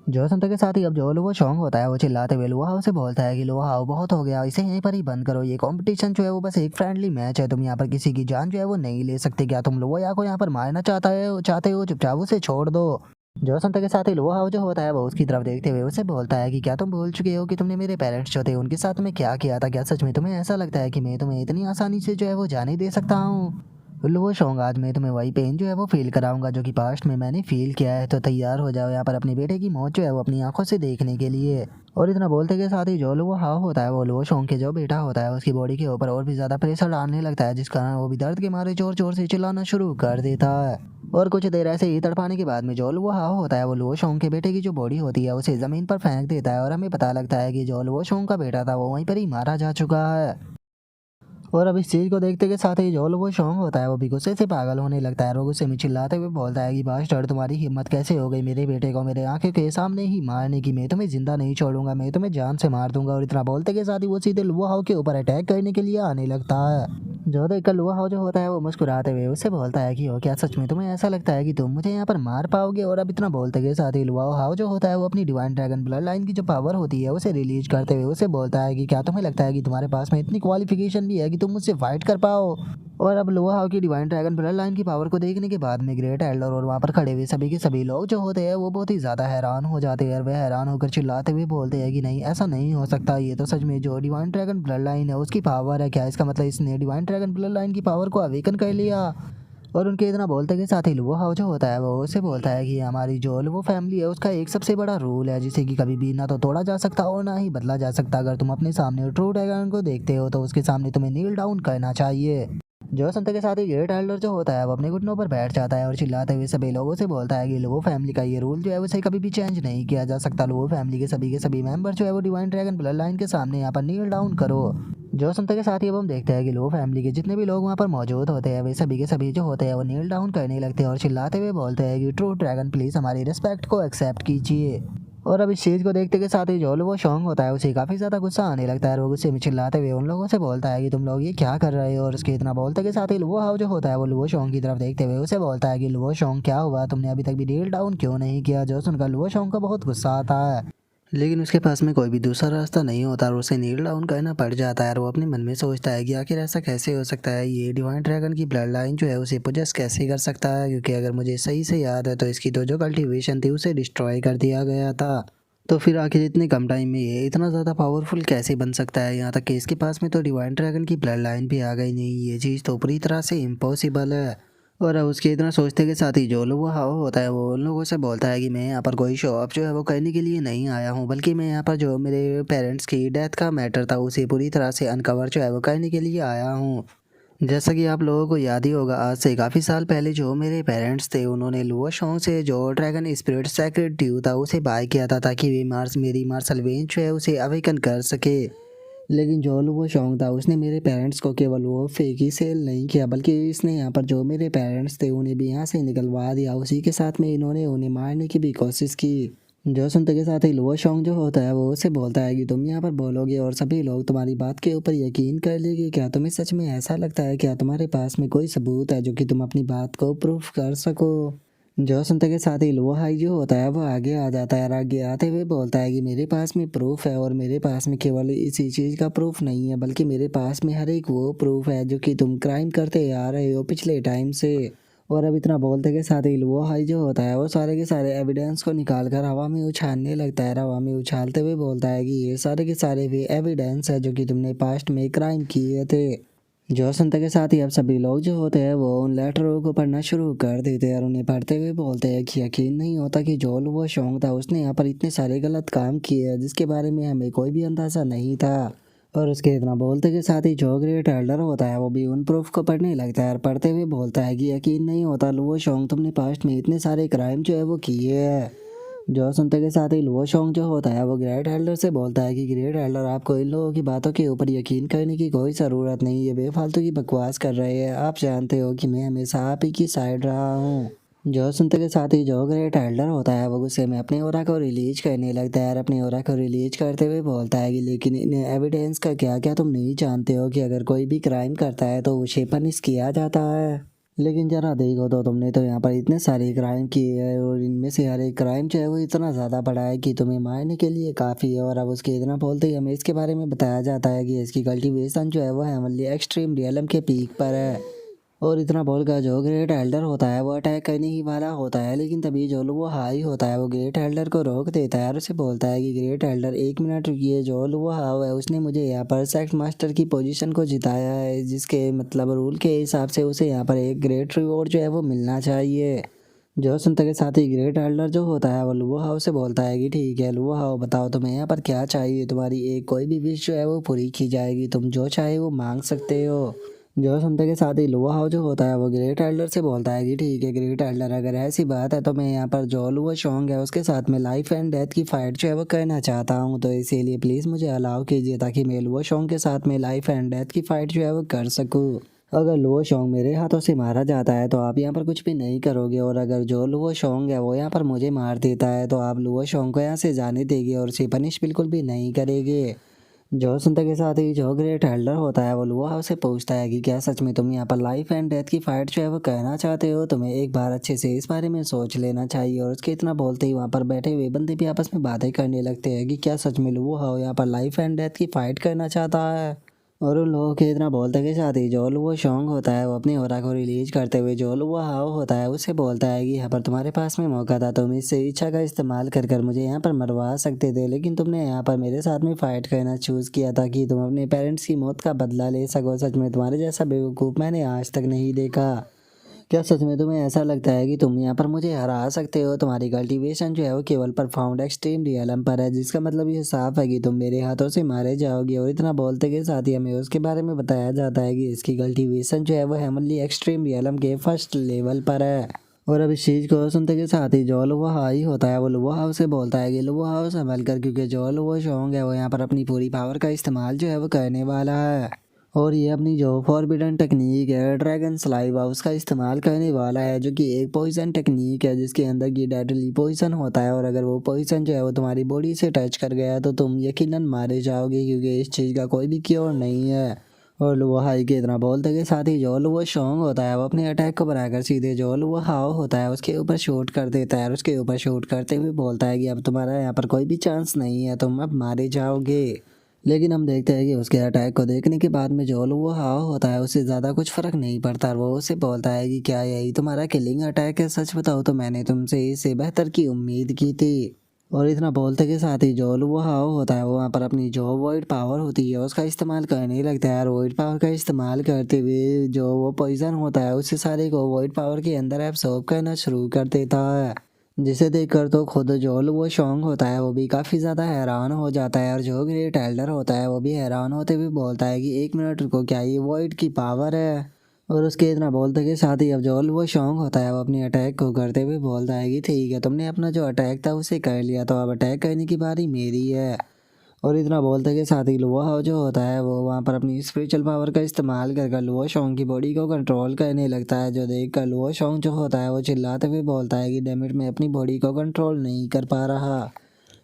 जो सुनते के साथ ही अब जो लुओ शोंग होता है वो चिल्लाते हुए लुओ हाओ से बोलता है कि लुओ हाओ बहुत हो गया, इसे यहीं पर ही बंद करो, ये कंपटीशन जो है वो बस एक फ्रेंडली मैच है, तुम यहाँ पर किसी की जान जो है वो नहीं ले सकते। क्या तुम लुओ या को यहाँ पर मारना चाहते हो चुपचाप उसे छोड़ दो। जो सुनते के साथ ही लुओ हाओ जो होता है वो उसकी तरफ देखते हुए उसे बोलता है कि क्या तुम भूल चुके हो कि तुमने मेरे पेरेंट्स जो थे उनके साथ में क्या किया था? क्या सच में तुम्हें ऐसा लगता है कि मैं तुम्हें इतनी आसानी से जो है वो जाने दे सकता हूँ? लुओ शोंग, आज मैं तुम्हें वही पेन जो है वो फील कराऊंगा जो कि पास्ट में मैंने फील किया है, तो तैयार हो जाओ यहाँ पर अपने बेटे की मौत जो है वो अपनी आंखों से देखने के लिए। और इतना बोलते के साथ ही जो लुओ हाओ होता है वो लुओ शोंग के जो बेटा होता है उसकी बॉडी के ऊपर और भी ज़्यादा प्रेशर डालने लगता है, जिस कारण वो भी दर्द के मारे जोर जोर से चिल्लाना शुरू कर देता है। और कुछ देर ऐसे ही तड़पाने के बाद में जो लुओ हाओ होता है वो लुओ शोंग के बेटे की जो बॉडी होती है उसे ज़मीन पर फेंक देता है और हमें पता लगता है कि जो लुओ शोंग का बेटा था वो वहीं पर ही मारा जा चुका है। और अब इस चीज़ को देखते के साथ ही जो वो शोंग होता है वो भी गुस्से से पागल होने लगता है और वो गुस्से में चिल्लाते हुए बोलता है कि बास्टर्ड, तुम्हारी हिम्मत कैसे हो गई मेरे बेटे को मेरे आंखों के सामने ही मारने की? मैं तुम्हें जिंदा नहीं छोड़ूंगा, मैं तुम्हें जान से मार दूंगा। और इतना बोलते के साथ ही वो सीधे लुओ हाओ के ऊपर अटैक करने के लिए आने लगता है। जो देखकर लुओ हाओ जो होता है वो मुस्कुराते हुए उससे बोलता है कि हो क्या सच में तुम्हें ऐसा लगता है कि तुम मुझे यहाँ पर मार पाओगे? और अब इतना बोलते के साथ ही लुओ हाओ जो होता है वो अपनी डिवाइन ड्रैगन ब्लड लाइन की जो पावर होती है उसे रिलीज करते हुए उसे बोलता है कि क्या तुम्हें लगता है कि तुम्हारे पास में इतनी क्वालिफिकेशन भी है कि तुम मुझसे फाइट कर पाओ? और अब लुओ हाओ की डिवाइन ड्रैगन ब्लड लाइन की पावर को देखने के बाद में ग्रेट एल्डर और वहाँ पर खड़े हुए सभी के सभी लोग जो होते हैं वो बहुत ही ज़्यादा हैरान हो जाते हैं और वे हैरान होकर चिल्लाते हुए बोलते हैं कि नहीं, ऐसा नहीं हो सकता, ये तो सच में जो डिवाइन ड्रैगन ब्लड लाइन है उसकी पावर है। क्या इसका मतलब इसने डिवाइन ड्रैगन ब्लड लाइन की पावर को अवेकन कर लिया? और उनके इतना बोलते के साथ ही लुओ हाओ जो होता है वो उसे बोलता है कि हमारी जो लुओ फैमिली है उसका एक सबसे बड़ा रूल है जिसे कि कभी भी ना तो तोड़ा जा सकता और ना ही बदला जा सकता। अगर तुम अपने सामने ट्रू ड्रैगन को देखते हो तो उसके सामने तुम्हें नील डाउन करना चाहिए। जो सुनते के साथ ही ग्रेट एल्डर जो होता है वो अपने घुटनों पर बैठ जाता है और चिल्लाते हुए सभी लोगों से बोलता है कि लुओ फैमिली का ये रूल जो है उसे कभी भी चेंज नहीं किया जा सकता। लुओ फैमिली के सभी मेंबर जो है वो डिवाइन ड्रैगन ब्लड लाइन के सामने यहाँ पर नील डाउन करो। जो सुनते के साथ ही अब हम देखते हैं कि लुओ फैमिली के जितने भी लोग वहाँ पर मौजूद होते हैं वे सभी के सभी जो होते हैं वो नील डाउन करने लगते हैं और चिल्लाते हुए बोलते हैं कि ट्रू ड्रैगन प्लीज़ हमारी रिस्पेक्ट को एक्सेप्ट कीजिए। और अब इस चीज़ को देखते के साथ ही जो वो शोंग होता है उसे काफ़ी ज़्यादा गुस्सा आने लगता है और वो गुस्से में चिल्लाते हुए उन लोगों से बोलता है कि तुम लोग ये क्या कर रहे हो? और उसके इतना बोलते के साथ ही लुओ हाओ जो होता है वो लुओ शोंग की तरफ देखते हुए उसे बोलता है कि लुओ शोंग क्या हुआ, तुमने अभी तक भी डील डाउन क्यों नहीं किया? जो सुनकर लुओ शोंग को बहुत गुस्सा आता है, लेकिन उसके पास में कोई भी दूसरा रास्ता नहीं होता और उसे नील डाउन करना पड़ जाता है। और वो अपने मन में सोचता है कि आखिर ऐसा कैसे हो सकता है, ये डिवाइन ड्रैगन की ब्लड लाइन जो है उसे पोजेस कैसे कर सकता है? क्योंकि अगर मुझे सही से याद है तो इसकी तो जो कल्टीवेशन थी उसे डिस्ट्रॉय कर दिया गया था। तो फिर आखिर इतने कम टाइम में ये इतना ज़्यादा पावरफुल कैसे बन सकता है? यहाँ तक कि इसके पास में तो डिवाइन ड्रैगन की ब्लड लाइन भी आ गई नहीं, ये चीज़ तो पूरी तरह से इम्पॉसिबल है। और अब उसके इतना सोचते के साथ ही जो लोग वो हाओ होता है वो उन लोगों से बोलता है कि मैं यहाँ पर कोई शो ऑफ जो है वो करने के लिए नहीं आया हूँ, बल्कि मैं यहाँ पर जो मेरे पेरेंट्स की डेथ का मैटर था उसे पूरी तरह से अनकवर जो है वो करने के लिए आया हूँ। जैसा कि आप लोगों को याद ही होगा, आज से काफ़ी साल पहले जो मेरे पेरेंट्स थे उन्होंने लुओ शोंग से जो ड्रैगन स्पिरिट सैक्रेड ड्यू था उसे बाय किया था ताकि वे मेरी मार्शल वेन जो है उसे अवेकन कर सके। लेकिन जो लुओ शोंग था उसने मेरे पेरेंट्स को केवल वो फेक ही सेल नहीं किया, बल्कि इसने यहाँ पर जो मेरे पेरेंट्स थे उन्हें भी यहाँ से निकलवा दिया। उसी के साथ में इन्होंने उन्हें मारने की भी कोशिश की। जो सुनते के साथ ही लुओ शोंग जो होता है वो उसे बोलता है कि तुम यहाँ पर बोलोगे और सभी लोग तुम्हारी बात के ऊपर यकीन कर लेंगे। क्या तुम्हें सच में ऐसा लगता है? क्या तुम्हारे पास में कोई सबूत है जो कि तुम अपनी बात को प्रूफ कर सको? जो सुनते के साथ ही लुओ हाई जो होता है वो आगे आ जाता है और आगे आते हुए बोलता है कि मेरे पास में प्रूफ है और मेरे पास में केवल इसी चीज़ का प्रूफ नहीं है बल्कि मेरे पास में हर एक वो प्रूफ है जो कि तुम क्राइम करते आ रहे हो पिछले टाइम से। और अब इतना बोलते के साथ ही लुओ हाई जो होता है वो सारे के सारे एविडेंस को निकाल कर हवा में उछालने लगता है। हवा में उछालते हुए बोलता है कि ये सारे के सारे भी एविडेंस है जो कि तुमने पास्ट में क्राइम किए थे। जो सुनते के साथ ही अब सभी लोग जो होते हैं वो उन लेटरों को पढ़ना शुरू कर देते हैं और उन्हें पढ़ते हुए बोलते हैं कि यकीन नहीं होता कि जो वो शौक था उसने यहाँ पर इतने सारे गलत काम किए हैं जिसके बारे में हमें कोई भी अंदाज़ा नहीं था। और उसके इतना बोलते के साथ ही जो ग्रेट एल्डर होता है वो भी उन प्रूफ को पढ़ने लगता है और पढ़ते हुए बोलता है कि यकीन नहीं होता लुओ शोंग तुमने पास्ट में इतने सारे क्राइम जो है वो किए हैं। जो सुनते के साथ ही लुओ शोंग जो होता है वो ग्रेट एल्डर से बोलता है कि ग्रेट एल्डर आपको इन लोगों की बातों के ऊपर यकीन करने की कोई ज़रूरत नहीं, ये बेफालतू की बकवास कर रहे हैं, आप जानते हो कि मैं हमेशा आप ही की साइड रहा हूँ। जो सुनते के साथ ही जो ग्रेट एल्डर होता है वो गुस्से में अपने ओरा को रिलीज करने लगता है और अपने ओरा को रिलीज करते हुए बोलता है कि लेकिन इन एविडेंस का क्या क्या तुम नहीं जानते हो कि अगर कोई भी क्राइम करता है तो उसे पनिश किया जाता है। लेकिन जरा देखो तो तुमने तो यहाँ पर इतने सारे क्राइम किए हैं और इनमें से हर एक क्राइम जो है वो इतना ज़्यादा बड़ा है कि तुम्हें मारने के लिए काफ़ी है। और अब उसके इतना बोलते ही हमें इसके बारे में बताया जाता है कि इसकी कल्टीवेशन जो है वो हेमनली एक्सट्रीम रियलम के पीक पर है। और इतना बोलकर जो ग्रेट एल्डर होता है वो अटैक करने ही वाला होता है, लेकिन तभी जो वो हाई होता है वो ग्रेट एल्डर को रोक देता है और उसे बोलता है कि ग्रेट एल्डर एक मिनट रुकिए, जो वो हाव है उसने मुझे यहाँ पर सेक्ट मास्टर की पोजीशन को जिताया है, जिसके मतलब रूल के हिसाब से उसे यहाँ पर एक ग्रेट रिवॉर्ड जो है वो मिलना चाहिए। जो सुनते के साथ ही ग्रेट एल्डर जो होता है वो लुओ हाउ से बोलता है कि ठीक है लुओ हाउ बताओ तुम्हें यहाँ पर क्या चाहिए, तुम्हारी एक कोई भी विश जो है वो पूरी की जाएगी, तुम जो चाहे वो मांग सकते हो। जो सुनते के साथ ही लुओ हाउ जो होता है वो ग्रेट एल्डर से बोलता है कि ठीक है ग्रेट एल्डर अगर ऐसी बात है तो मैं यहाँ पर जो लुओ शोंग है उसके साथ में लाइफ एंड डेथ की फाइट जो है वो करना चाहता हूँ, तो इसीलिए प्लीज़ मुझे अलाउ कीजिए ताकि मैं लुओ शोंग के साथ में लाइफ एंड डेथ की फाइट जो है वो कर सकूँ। अगर लुओ शोंग मेरे हाथों से मारा जाता है तो आप यहाँ पर कुछ भी नहीं करोगे, और अगर जो लुओ शोंग है वो यहाँ पर मुझे मार देता है तो आप लुओ शोंग को यहाँ से जाने देंगे और उसे पनिश बिल्कुल भी नहीं करेंगे। जो सुनते के साथ ही जो ग्रेट एल्डर होता है वो लुओ हाउ से पूछता है कि क्या सच में तुम यहाँ पर लाइफ एंड डेथ की फाइट जो है वो कहना चाहते हो, तुम्हें एक बार अच्छे से इस बारे में सोच लेना चाहिए। और उसके इतना बोलते ही वहाँ पर बैठे हुए बंदे भी आपस में बातें करने लगते हैं कि क्या सच में लुओ हाउ यहाँ पर लाइफ एंड डेथ की फाइट करना चाहता है। और उन लोगों के इतना बोलते के साथ ही जो लुओ शोंग होता है वो अपनी ओरा को रिलीज करते हुए जो लुओ हाउ होता है उससे बोलता है कि यहाँ पर तुम्हारे पास में मौका था, तुम इस इच्छा का इस्तेमाल कर कर मुझे यहाँ पर मरवा सकते थे, लेकिन तुमने यहाँ पर मेरे साथ में फाइट करना चूज़ किया था कि तुम अपने पेरेंट्स की मौत का बदला ले सको। सच में तुम्हारे जैसा बेवकूफ़ मैंने आज तक नहीं देखा। क्या सच में तुम्हें ऐसा लगता है कि तुम यहाँ पर मुझे हरा सकते हो? तुम्हारी कल्टीवेशन जो है वो केवल परफाउंड एक्सट्रीम रियलम पर है, जिसका मतलब ये साफ है कि तुम मेरे हाथों से मारे जाओगे। और इतना बोलते के साथ ही हमें उसके बारे में बताया जाता है कि इसकी कल्टीवेशन जो है वो हेमनली एक्सट्रीम रियलम के फर्स्ट लेवल पर है। और अब इस चीज़ को सुनते के साथ ही जो लुआ हाई होता है वो लुआ हाउ से बोलता है कि लुआ हाउ संभल कर, क्योंकि जो लुआ शोंग है वो यहाँ पर अपनी पूरी पावर का इस्तेमाल जो है वो करने वाला है। और ये अपनी जो फॉरबिडन टेक्निक है ड्रैगन स्लाइवा उसका इस्तेमाल करने वाला है, जो कि एक पॉइजन टेक्निक है जिसके अंदर की डेडली पॉइजन होता है, और अगर वो पॉइजन जो है वो तुम्हारी बॉडी से टच कर गया तो तुम यकीनन मारे जाओगे, क्योंकि इस चीज़ का कोई भी क्योर नहीं है। और लुआ हाई के इतना बोलते के साथ ही जो लुआ शोंग होता है वो अपने अटैक को बनाकर सीधे जो लुआ हाओ होता है उसके ऊपर शूट कर देता है और उसके ऊपर शूट करते हुए बोलता है कि अब तुम्हारा यहाँ पर कोई भी चांस नहीं है, तुम अब मारे जाओगे। लेकिन हम देखते हैं कि उसके अटैक को देखने के बाद में जो वो हाव होता है उससे ज़्यादा कुछ फ़र्क नहीं पड़ता, और वो उससे बोलता है कि क्या यही तुम्हारा किलिंग अटैक है? सच बताओ तो मैंने तुमसे इससे बेहतर की उम्मीद की थी। और इतना बोलते के साथ ही जो वो हाव होता है वो वहाँ पर अपनी जो वॉइड पावर होती है उसका इस्तेमाल करने लगता है, और वॉइड पावर का इस्तेमाल करते हुए जो वो पॉइजन होता है उससे सारे को वॉइड पावर के अंदर एब्सॉर्ब करना शुरू कर देता है, जिसे देखकर तो खुद जो वो शोंग होता है वो भी काफ़ी ज़्यादा हैरान हो जाता है। और जो ग्रेट एल्डर होता है वो भी हैरान होते हुए बोलता है कि एक मिनट रुको, क्या ये वॉइड की पावर है? और उसके इतना बोलते के साथ ही अब जो वो शोंग होता है वो अपनी अटैक को करते हुए बोलता है कि ठीक है तुमने अपना जो अटैक था उसे कर लिया, तो अब अटैक करने की बारी मेरी है। और इतना बोलते के साथ ही लुआ जो होता है वो वहाँ पर अपनी स्पिरिचुअल पावर का इस्तेमाल कर लुआ शोंग की बॉडी को कंट्रोल करने लगता है, जो देख कर लुआ शोंग जो होता है वो चिल्लाते हुए बोलता है कि डेमिट मैं अपनी बॉडी को कंट्रोल नहीं कर पा रहा।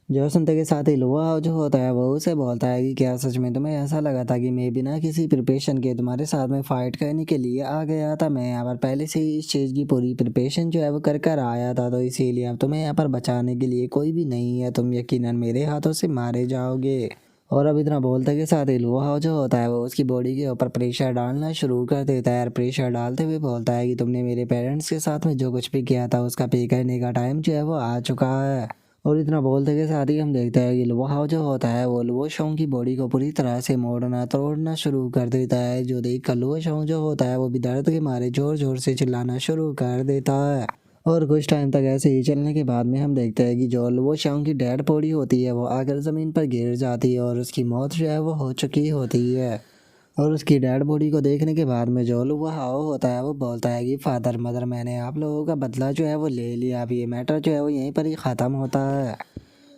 जो सुनते के साथ ही लुआ जो होता है वो उसे बोलता है कि क्या सच में तुम्हें ऐसा लगा था कि मैं बिना किसी प्रिपरेशन के तुम्हारे साथ में फाइट करने के लिए आ गया था? मैं यहाँ पर पहले से ही इस चीज़ की पूरी प्रिपरेशन जो है वो कर कर आया था, तो इसीलिए अब तुम्हें यहाँ पर बचाने के लिए कोई भी नहीं है, तुम यकीनन मेरे हाथों से मारे जाओगे। और अब इतना बोलते के साथ ही लुआ जो होता है वो उसकी बॉडी के ऊपर प्रेशर डालना शुरू कर देता है, और प्रेशर डालते हुए बोलता है कि तुमने मेरे पेरेंट्स के साथ में जो कुछ भी किया था उसका पे करने का टाइम जो है वो आ चुका है। और इतना बोलते के साथ ही हम देखते हैं कि लुओ हाओ जो होता है वो लुओ शोंग की बॉडी को पूरी तरह से मोड़ना तोड़ना शुरू कर देता है, जो देख कर लुओ शोंग जो होता है वो भी दर्द के मारे जोर जोर से चिल्लाना शुरू कर देता है। और कुछ टाइम तक ऐसे ही चलने के बाद में हम देखते हैं कि जो लुओ शाओंग की डेड बॉडी होती है वो आकर ज़मीन पर गिर जाती है और उसकी मौत जो है वो हो चुकी होती है। और उसकी डेड बॉडी को देखने के बाद में जो लुओ हाओ होता है वो बोलता है कि फादर मदर मैंने आप लोगों का बदला जो है वो ले लिया, अब ये मैटर जो है वो यहीं पर ही ख़त्म होता है।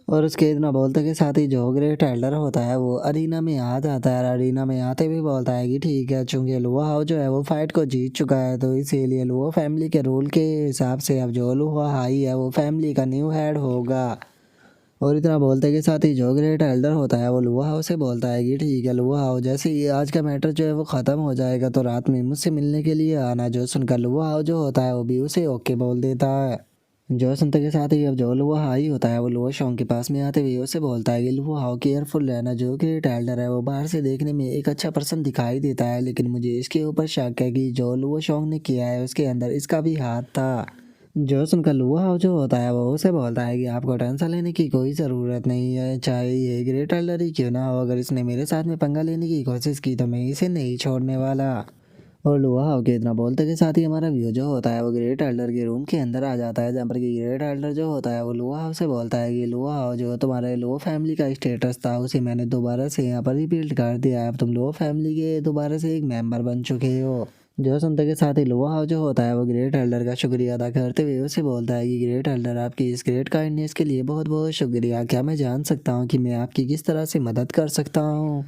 और उसके इतना बोलते के साथ ही जो ग्रेट एल्डर होता है वो अरीना में आ जाता है और अरीना में आते भी बोलता है कि ठीक है, चूंकि लुओ हाओ जो है वो फाइट को जीत चुका है तो इसीलिए लुओ फैमिली के रूल के हिसाब से अब जो लुओ हाई है वो फैमिली का न्यू हेड होगा। और इतना बोलते के साथ ही जो ग्रेट एल्डर होता है वो लुओ हाओ से बोलता है कि ठीक है लुओ हाओ, जैसे ही आज का मैटर जो है वो ख़त्म हो जाएगा तो रात में मुझसे मिलने के लिए आना। जो सुनकर लुओ हाओ जो होता है वो भी उसे ओके बोल देता है। जो सुनते के साथ ही अब जो लुआ हाई होता है वो लुआ शोंग के पास में आते हुए उसे बोलता है कि लुआ हाओ केयरफुल रहना, जो कि एल्डर है वो बाहर से देखने में एक अच्छा पर्सन दिखाई देता है लेकिन मुझे इसके ऊपर शक है कि जो लुआ शोंग ने किया है उसके अंदर इसका भी हाथ था। जो सुनकर लुआ हाओ जो होता है वो उसे बोलता है कि आपको टेंशन लेने की कोई ज़रूरत नहीं है, चाहे ये ग्रेट एल्डर ही क्यों ना हो, अगर इसने मेरे साथ में पंगा लेने की कोशिश की तो मैं इसे नहीं छोड़ने वाला। और लुआ हाउ के इतना बोलते के साथ ही हमारा व्यू जो होता है वो ग्रेट एल्डर के रूम के अंदर आ जाता है, जहाँ पर कि ग्रेट एल्डर जो होता है वो लुआ हाउ से बोलता है कि लुआ हाउ, जो तुम्हारे लो फैमिली का स्टेटस था उसे मैंने दोबारा से यहाँ पर रिबिल्ड कर दिया है, अब तुम लो फैमिली के दोबारा से एक मेंबर बन चुके हो। जो सुनते के साथ ही लुआ हाउ जो होता है वो ग्रेट एल्डर का शुक्रिया अदा करते हुए उसे बोलता है कि ग्रेट एल्डर आपकी इस ग्रेट काइंडनेस के लिए बहुत बहुत शुक्रिया, क्या मैं जान सकता हूँ कि मैं आपकी किस तरह से मदद कर सकता हूँ।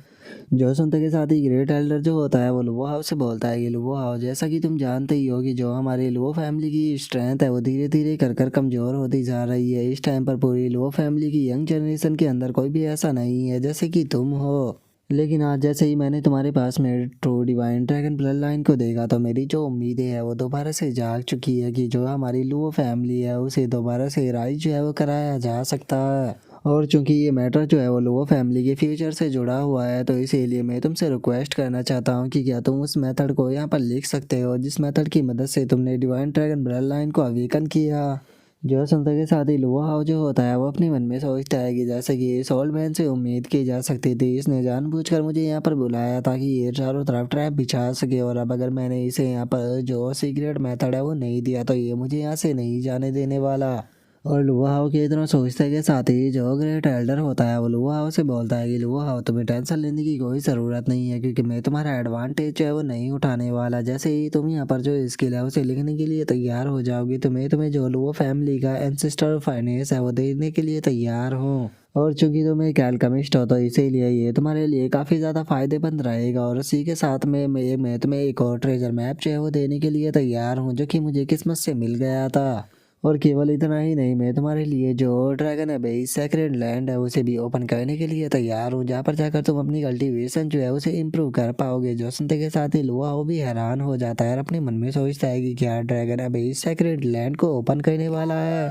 जो सुनते के साथ ही ग्रेट एल्डर जो होता है वो लुओ हाउ से बोलता है कि लुओ हाउ, जैसा कि तुम जानते ही हो कि जो हमारी लुओ फैमिली की स्ट्रेंथ है वो धीरे धीरे कर कर कमज़ोर होती जा रही है। इस टाइम पर पूरी लुओ फैमिली की यंग जनरेशन के अंदर कोई भी ऐसा नहीं है जैसे कि तुम हो। लेकिन आज जैसे ही मैंने तुम्हारे पास में true divine dragon blood line को देखा तो मेरी जो उम्मीदें हैं वो दोबारा से जाग चुकी है कि जो हमारी लुओ फैमिली है उसे दोबारा से राइज जो है वो कराया जा सकता है। और चूंकि ये मैटर जो है वो लुओ फैमिली के फ्यूचर से जुड़ा हुआ है तो इसीलिए मैं तुमसे रिक्वेस्ट करना चाहता हूँ कि क्या तुम उस मेथड को यहाँ पर लिख सकते हो जिस मेथड की मदद से तुमने डिवाइन ड्रैगन ब्लड लाइन को अवेकन किया। जो सुनते के साथ ही लुआ हाउ जो होता है वो अपने मन में सोचता है कि जैसे कि इस ओल्ड मैन से उम्मीद की जा सकती थी, इसने जानबूझकर मुझे यहाँ पर बुलाया ताकि ये चारों तरफ ट्रैप बिछा सके, और अब अगर मैंने इसे यहाँ पर जो सीक्रेट मेथड है वो नहीं दिया तो ये मुझे यहाँ से नहीं जाने देने वाला। और लुआ हाउ की तरह सोचते के साथ ही जो ग्रेट एल्डर होता है वो लुआ हाउ से बोलता है कि लुआ हाउ, तुम्हें टेंशन लेने की कोई ज़रूरत नहीं है क्योंकि मैं तुम्हारा एडवांटेज जो है वो नहीं उठाने वाला। जैसे ही तुम यहाँ पर जो स्किल है उसे लिखने के लिए तैयार हो जाओगी तो मैं तुम्हें जो लुआ फैमिली का एंसेस्टर फाइनेंस है वो देने के लिए तैयार हूँ। और चूंकि तुम एक एल्केमिस्ट हो तो इसीलिए ये तुम्हारे लिए काफ़ी ज़्यादा फायदेमंद रहेगा, और उसी के साथ में मैं तुम्हें एक और ट्रेजर मैप जो है वो देने के लिए तैयार हूँ जो कि मुझे किस्मत से मिल गया था। और केवल इतना ही नहीं, मैं तुम्हारे लिए जो ड्रैगन है बेस सेक्रेड लैंड है उसे भी ओपन करने के लिए तैयार हूँ, जहाँ पर जाकर तुम अपनी कल्टीवेशन जो है उसे इम्प्रूव कर पाओगे। जो सुनते के साथ ही लुआ वो भी हैरान हो जाता है और अपने मन में सोचता है कि क्या ड्रैगन है बेस सेक्रेड लैंड को ओपन करने वाला है।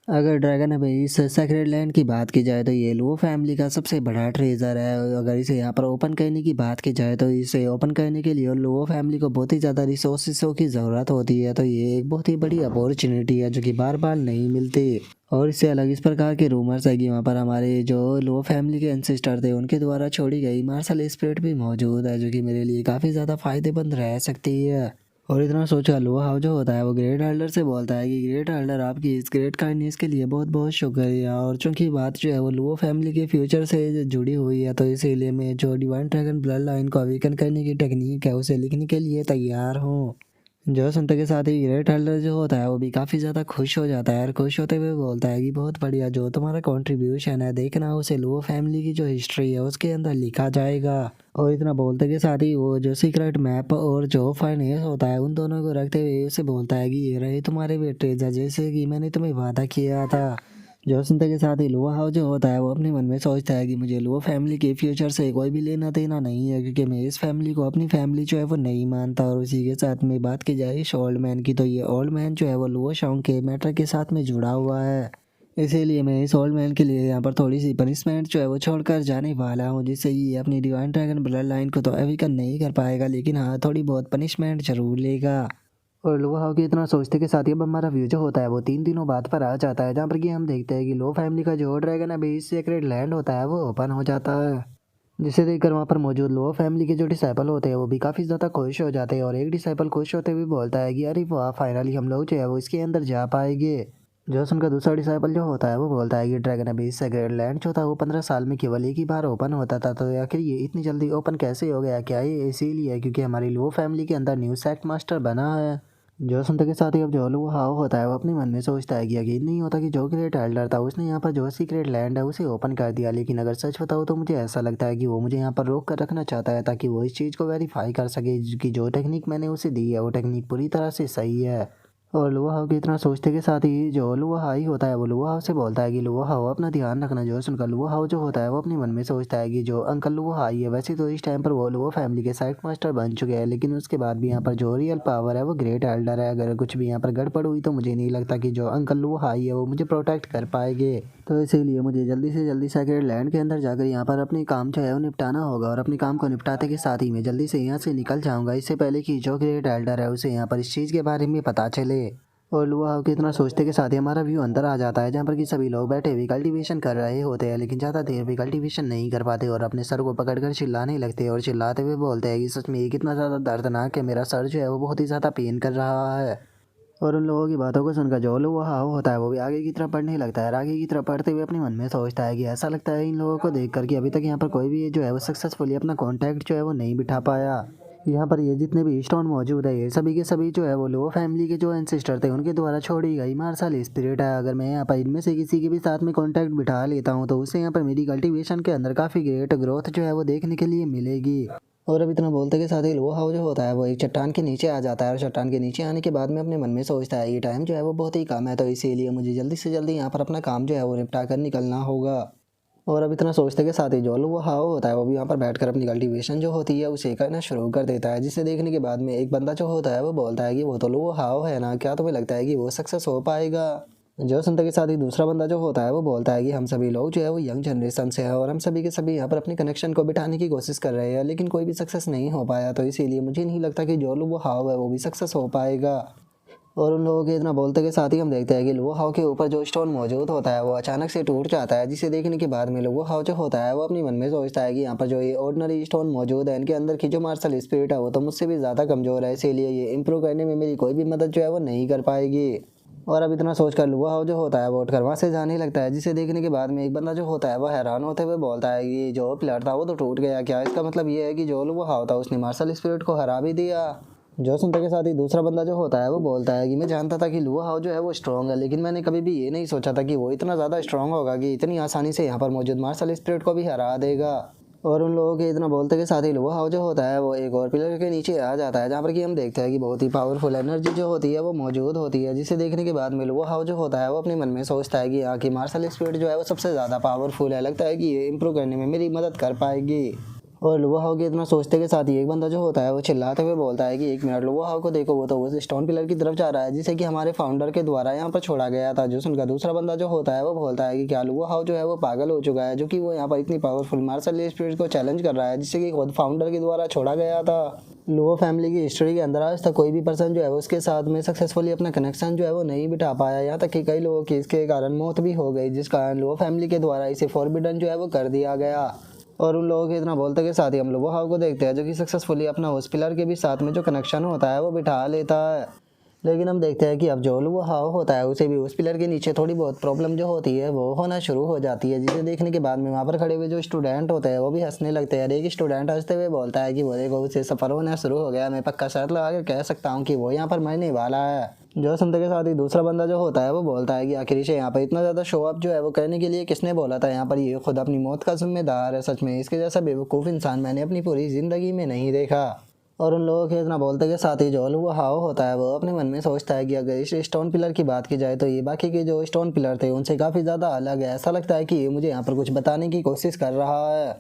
अगर ड्रैगन है भाई इस सेक्रेड लैंड की बात की जाए तो ये लुओ फैमिली का सबसे बड़ा ट्रेजर है। अगर इसे यहाँ पर ओपन करने की बात की जाए तो इसे ओपन करने के लिए लुओ फैमिली को बहुत ही ज़्यादा रिसोर्सेसों की ज़रूरत होती है, तो ये एक बहुत ही बड़ी अपॉर्चुनिटी है जो कि बार बार नहीं मिलती। और इससे अलग इस प्रकार के रूमर्स है कि वहाँ पर हमारे जो लुओ फैमिली के एंसेस्टर थे उनके द्वारा छोड़ी गई मार्शल स्पिरिट भी मौजूद है जो कि मेरे लिए काफ़ी ज़्यादा फायदेमंद रह सकती है। और इतना सोचा लुआ हाउ जो होता है वो ग्रेट एल्डर से बोलता है कि ग्रेट एल्डर आपकी इस ग्रेट काइंडनेस के लिए बहुत बहुत शुक्रिया, और चूंकि बात जो है वो लुओ फैमिली के फ्यूचर से जुड़ी हुई है तो इसीलिए मैं जो डिवाइन ड्रैगन ब्लड लाइन को अवेकन करने की टेक्निक है उसे लिखने के लिए तैयार हूँ। जो सुनते के साथ ही ग्रेट एल्डर जो होता है वो भी काफ़ी ज़्यादा खुश हो जाता है और खुश होते हुए बोलता है कि बहुत बढ़िया, जो तुम्हारा कंट्रीब्यूशन है देखना उसे लुओ फैमिली की जो हिस्ट्री है उसके अंदर लिखा जाएगा। और इतना बोलते के साथ ही वो जो सीक्रेट मैप और जो फाइनेंस होता है उन दोनों को रखते हुए उसे बोलता है कि ये रहे तुम्हारे वे ट्रेजर जैसे कि मैंने तुम्हें वादा किया था। जो सुनते के साथ ही लुआ हाउ जो होता है वो अपने मन में सोचता है कि मुझे लुआ फैमिली के फ्यूचर से कोई भी लेना देना नहीं है क्योंकि मैं इस फैमिली को अपनी फैमिली जो है वो नहीं मानता। और उसी के साथ में बात की जाए इस ओल्ड मैन की तो ये ओल्ड मैन जो है वो लुआ शाओंग के मैटर के साथ में जुड़ा हुआ है, इसीलिए मैं इस ओल्ड मैन के लिए यहाँ पर थोड़ी सी पनिशमेंट जो है वो छोड़कर जाने वाला हूँ, जिससे ये अपनी डिवाइन ड्रैगन ब्लड लाइन को तो अवेकन नहीं कर पाएगा लेकिन हाँ थोड़ी बहुत पनिशमेंट जरूर लेगा। और लो हाउ के इतना सोचते के साथ ही अब हमारा व्यू जो होता है वो 3 दिनों बाद पर आ जाता है, जहाँ पर कि हम देखते हैं कि लो फैमिली का जो ड्रैगन अभी सीक्रेट लैंड होता है वो ओपन हो जाता है, जिसे देखकर वहाँ पर मौजूद लो फैमिली के जो डिसाइपल होते हैं वो भी काफ़ी ज़्यादा खुश हो जाते हैं। और एक डिसाइपल खुश होते हुए बोलता है कि अरे वाह, फाइनली हम लोग जो है वो इसके अंदर जा पाएंगे। जो उनका दूसरा डिसाइपल जो होता है वो बोलता है कि ड्रैगन अभी सेक्रेट लैंड जो था वो 15 साल में केवल एक ही बार ओपन होता था, तो आखिर ये इतनी जल्दी ओपन कैसे हो गया? क्या ये इसीलिए क्योंकि हमारी लो फैमिली के अंदर न्यू सेक्ट मास्टर बना है? जो सुनते के साथ ही अब जो वो हाव होता है वो अपने मन में सोचता है कि यकीन नहीं होता कि जो ग्रेट एल्डर था उसने यहाँ पर जो सीक्रेट लैंड है उसे ओपन कर दिया, लेकिन अगर सच बताऊँ तो मुझे ऐसा लगता है कि वो मुझे यहाँ पर रोक कर रखना चाहता है ताकि वो इस चीज़ को वेरीफाई कर सके कि जो टेक्निक मैंने उसे दी है वो टेक्निक पूरी तरह से सही है। और लुआ हाउ के इतना सोचते के साथ ही जो लुआ हाई होता है वो लुआ हाउ से बोलता है कि लुआ हाउ अपना ध्यान रखना। जो सुनकर लुआ हाउ जो होता है वो अपने मन में सोचता है कि जो अंकल लुआ हाई है वैसे तो इस टाइम पर वो लुआ फैमिली के साइड मास्टर बन चुके हैं, लेकिन उसके बाद भी यहाँ पर जो रियल पावर है वो ग्रेट एल्डर है। अगर कुछ भी यहाँ पर गड़बड़ हुई तो मुझे नहीं लगता कि जो अंकल लुआ हाई है वो मुझे प्रोटेक्ट कर पाएंगे, तो इसीलिए मुझे जल्दी से जल्दी सेक्रेट लैंड के अंदर जाकर यहाँ पर अपने काम जो है वो निपटाना होगा। और अपने काम को निपटाते के साथ ही मैं जल्दी से यहाँ से निकल जाऊँगा, इससे पहले कि जो ग्रेट एल्डर है उसे यहाँ पर इस चीज़ के बारे में पता चले। और लुआ हाउ के इतना सोचते के साथ ही हमारा व्यू अंदर आ जाता है, जहाँ पर कि सभी लोग बैठे हुए कल्टीवेशन कर रहे होते हैं, लेकिन ज़्यादा देर भी कल्टीवेशन नहीं कर पाते और अपने सर को पकड़कर चिल्लाने लगते हैं और चिल्लाते हुए बोलते हैं कि सच में ये कितना ज़्यादा दर्दनाक है, मेरा सर जो है वो बहुत ही ज़्यादा पेन कर रहा है। और उन लोगों की बातों को सुनकर जो लुआ हाउ होता है वो भी आगे की तरफ पढ़ने लगता है और आगे की तरफ पढ़ते हुए अपने मन में सोचता है कि ऐसा लगता है इन लोगों को देख कर कि अभी तक यहाँ पर कोई भी जो है वो सक्सेसफुली अपना कॉन्टैक्ट जो है वो नहीं बिठा पाया। यहाँ पर ये जितने भी स्टोन मौजूद है ये सभी के सभी जो है वो लो फैमिली के जो एंसेस्टर थे उनके द्वारा छोड़ी गई मार्शल स्पिरिट है। अगर मैं यहाँ पर इनमें से किसी के भी साथ में कांटेक्ट बिठा लेता हूँ तो उससे यहाँ पर मेरी कल्टीवेशन के अंदर काफ़ी ग्रेट ग्रोथ जो है वो देखने के लिए मिलेगी। और अब इतना बोलते के साथ ही लो हाउ जो होता है वो एक चट्टान के नीचे आ जाता है और चट्टान के नीचे आने के बाद में अपने मन में सोचता है ये टाइम जो है वो बहुत ही कम है, तो इसीलिए मुझे जल्दी से जल्दी यहाँ पर अपना काम जो है वो निपटा कर निकलना होगा। और अब इतना सोचते के साथ ही जो वो हाव होता है वो भी यहाँ पर बैठकर अपनी कल्टीवेशन जो होती है उसे करना शुरू कर देता है, जिसे देखने के बाद में एक बंदा जो होता है वो बोलता है कि वो तो वो हाव है ना, क्या तुम्हें लगता है कि वो सक्सेस हो पाएगा? जो सुनते के साथ ही दूसरा बंदा जो होता है वो बोलता है कि हम सभी लोग जो है वो यंग जनरेशन से है और हम सभी के सभी यहाँ पर अपने कनेक्शन को बिठाने की कोशिश कर रहे हैं, लेकिन कोई भी सक्सेस नहीं हो पाया, तो इसीलिए मुझे नहीं लगता कि जो वो हाव है वो भी सक्सेस हो पाएगा। और उन लोगों के इतना बोलते के साथ ही हम देखते हैं कि लुआ हाउ के ऊपर जो स्टोन मौजूद होता है वो अचानक से टूट जाता है, जिसे देखने के बाद में लुआ हाउ जो होता है वो अपने मन में सोचता है कि यहाँ पर जो ये ऑर्डिनरी स्टोन मौजूद है इनके अंदर की जो मार्शल स्पिरिट है वो तो मुझसे भी ज़्यादा कमज़ोर है, इसीलिए ये इंप्रूव करने में मेरी कोई भी मदद जो है वो नहीं कर पाएगी। और अब इतना सोचकर लुआ हाउ जो होता है वो उठकर वहाँ से जाने लगता है, जिसे देखने के बाद में एक बंदा जो होता है वो हैरान होते हुए बोलता है कि जो प्लेयर था वो तो टूट गया, क्या इसका मतलब ये है कि जो लुआ हाउ था उसने मार्शल स्पिरिट को हरा भी दिया? जो सुनते के साथ ही दूसरा बंदा जो होता है वो बोलता है कि मैं जानता था कि लुआ हाउ जो है वो स्ट्रॉन्ग है, लेकिन मैंने कभी भी ये नहीं सोचा था कि वो इतना ज़्यादा स्ट्रॉन्ग होगा कि इतनी आसानी से यहाँ पर मौजूद मार्शल स्पिरिट को भी हरा देगा। और उन लोगों के इतना बोलते के साथ ही लुआ हाउ जो होता है वो एक और पिलर के नीचे आ जाता है, जहाँ पर कि हम देखते हैं कि बहुत ही पावरफुल एनर्जी जो होती है वो मौजूद होती है, जिसे देखने के बाद में लुआ हाउ जो होता है वो अपने मन में सोचता है कि यहाँ की मार्शल स्पिरिट जो है वो सबसे ज़्यादा पावरफुल है, लगता है कि ये इंप्रूव करने में मेरी मदद कर पाएगी। और लुआ हाउ के इतना सोचते के साथ ही एक बंदा जो होता है वो चिल्लाते हुए बोलता है कि 1 मिनट, लुआ हाउ को देखो, वो तो उस स्टोन पिलर की तरफ जा रहा है जिसे कि हमारे फाउंडर के द्वारा यहाँ पर छोड़ा गया था। जो सुनकर दूसरा बंदा जो होता है वो बोलता है कि क्या लुआ हाउ जो है वो पागल हो चुका है, जो कि वो यहाँ पर इतनी पावरफुल मार्शल स्पिरिट को चैलेंज कर रहा है जिससे कि खुद फाउंडर के द्वारा छोड़ा गया था। लुआ फैमिली की हिस्ट्री के अंदर आज तक कोई भी पर्सन जो है उसके साथ में सक्सेसफुली अपना कनेक्शन जो है वो नहीं बिठा पाया, यहाँ तक कि कई लोगों की इसके कारण मौत भी हो गई, जिस कारण लुआ फैमिली के द्वारा इसे फॉरबिडन जो है वो कर दिया गया। और उन लोगों के इतना बोलते के साथ ही हम लुआ हाउ को देखते हैं जो कि सक्सेसफुली अपना उस पिलर के भी साथ में जो कनेक्शन होता है वो बिठा लेता है। लेकिन हम देखते हैं कि अब जो लुआ हाउ होता है उसे भी उस पिलर के नीचे थोड़ी बहुत प्रॉब्लम जो होती है वो होना शुरू हो जाती है, जिसे देखने के बाद में वहाँ पर खड़े हुए जो स्टूडेंट होते हैं वो भी हंसने लगते हैं। एक स्टूडेंट हंसते हुए बोलता है कि वो देखो उसे सफ़र होना शुरू हो गया, मैं पक्का शर्त लगा कर कह सकता हूँ कि वो यहाँ पर मरने वाला है। जो सुनते के साथ ही दूसरा बंदा जो होता है वो बोलता है कि आखिर इसे यहाँ पर इतना ज़्यादा शो अप जो है वो करने के लिए किसने बोला था, यहाँ पर ये खुद अपनी मौत का जिम्मेदार है, सच में इसके जैसा बेवकूफ़ इंसान मैंने अपनी पूरी ज़िंदगी में नहीं देखा। और उन लोगों के इतना बोलते के साथ ही जो लुआ हाउ होता है वो अपने मन में सोचता है कि अगर इस स्टोन पिलर की बात की जाए तो ये बाकी के जो स्टोन पिलर थे उनसे काफ़ी ज़्यादा अलग है, ऐसा लगता है कि ये मुझे यहाँ पर कुछ बताने की कोशिश कर रहा है।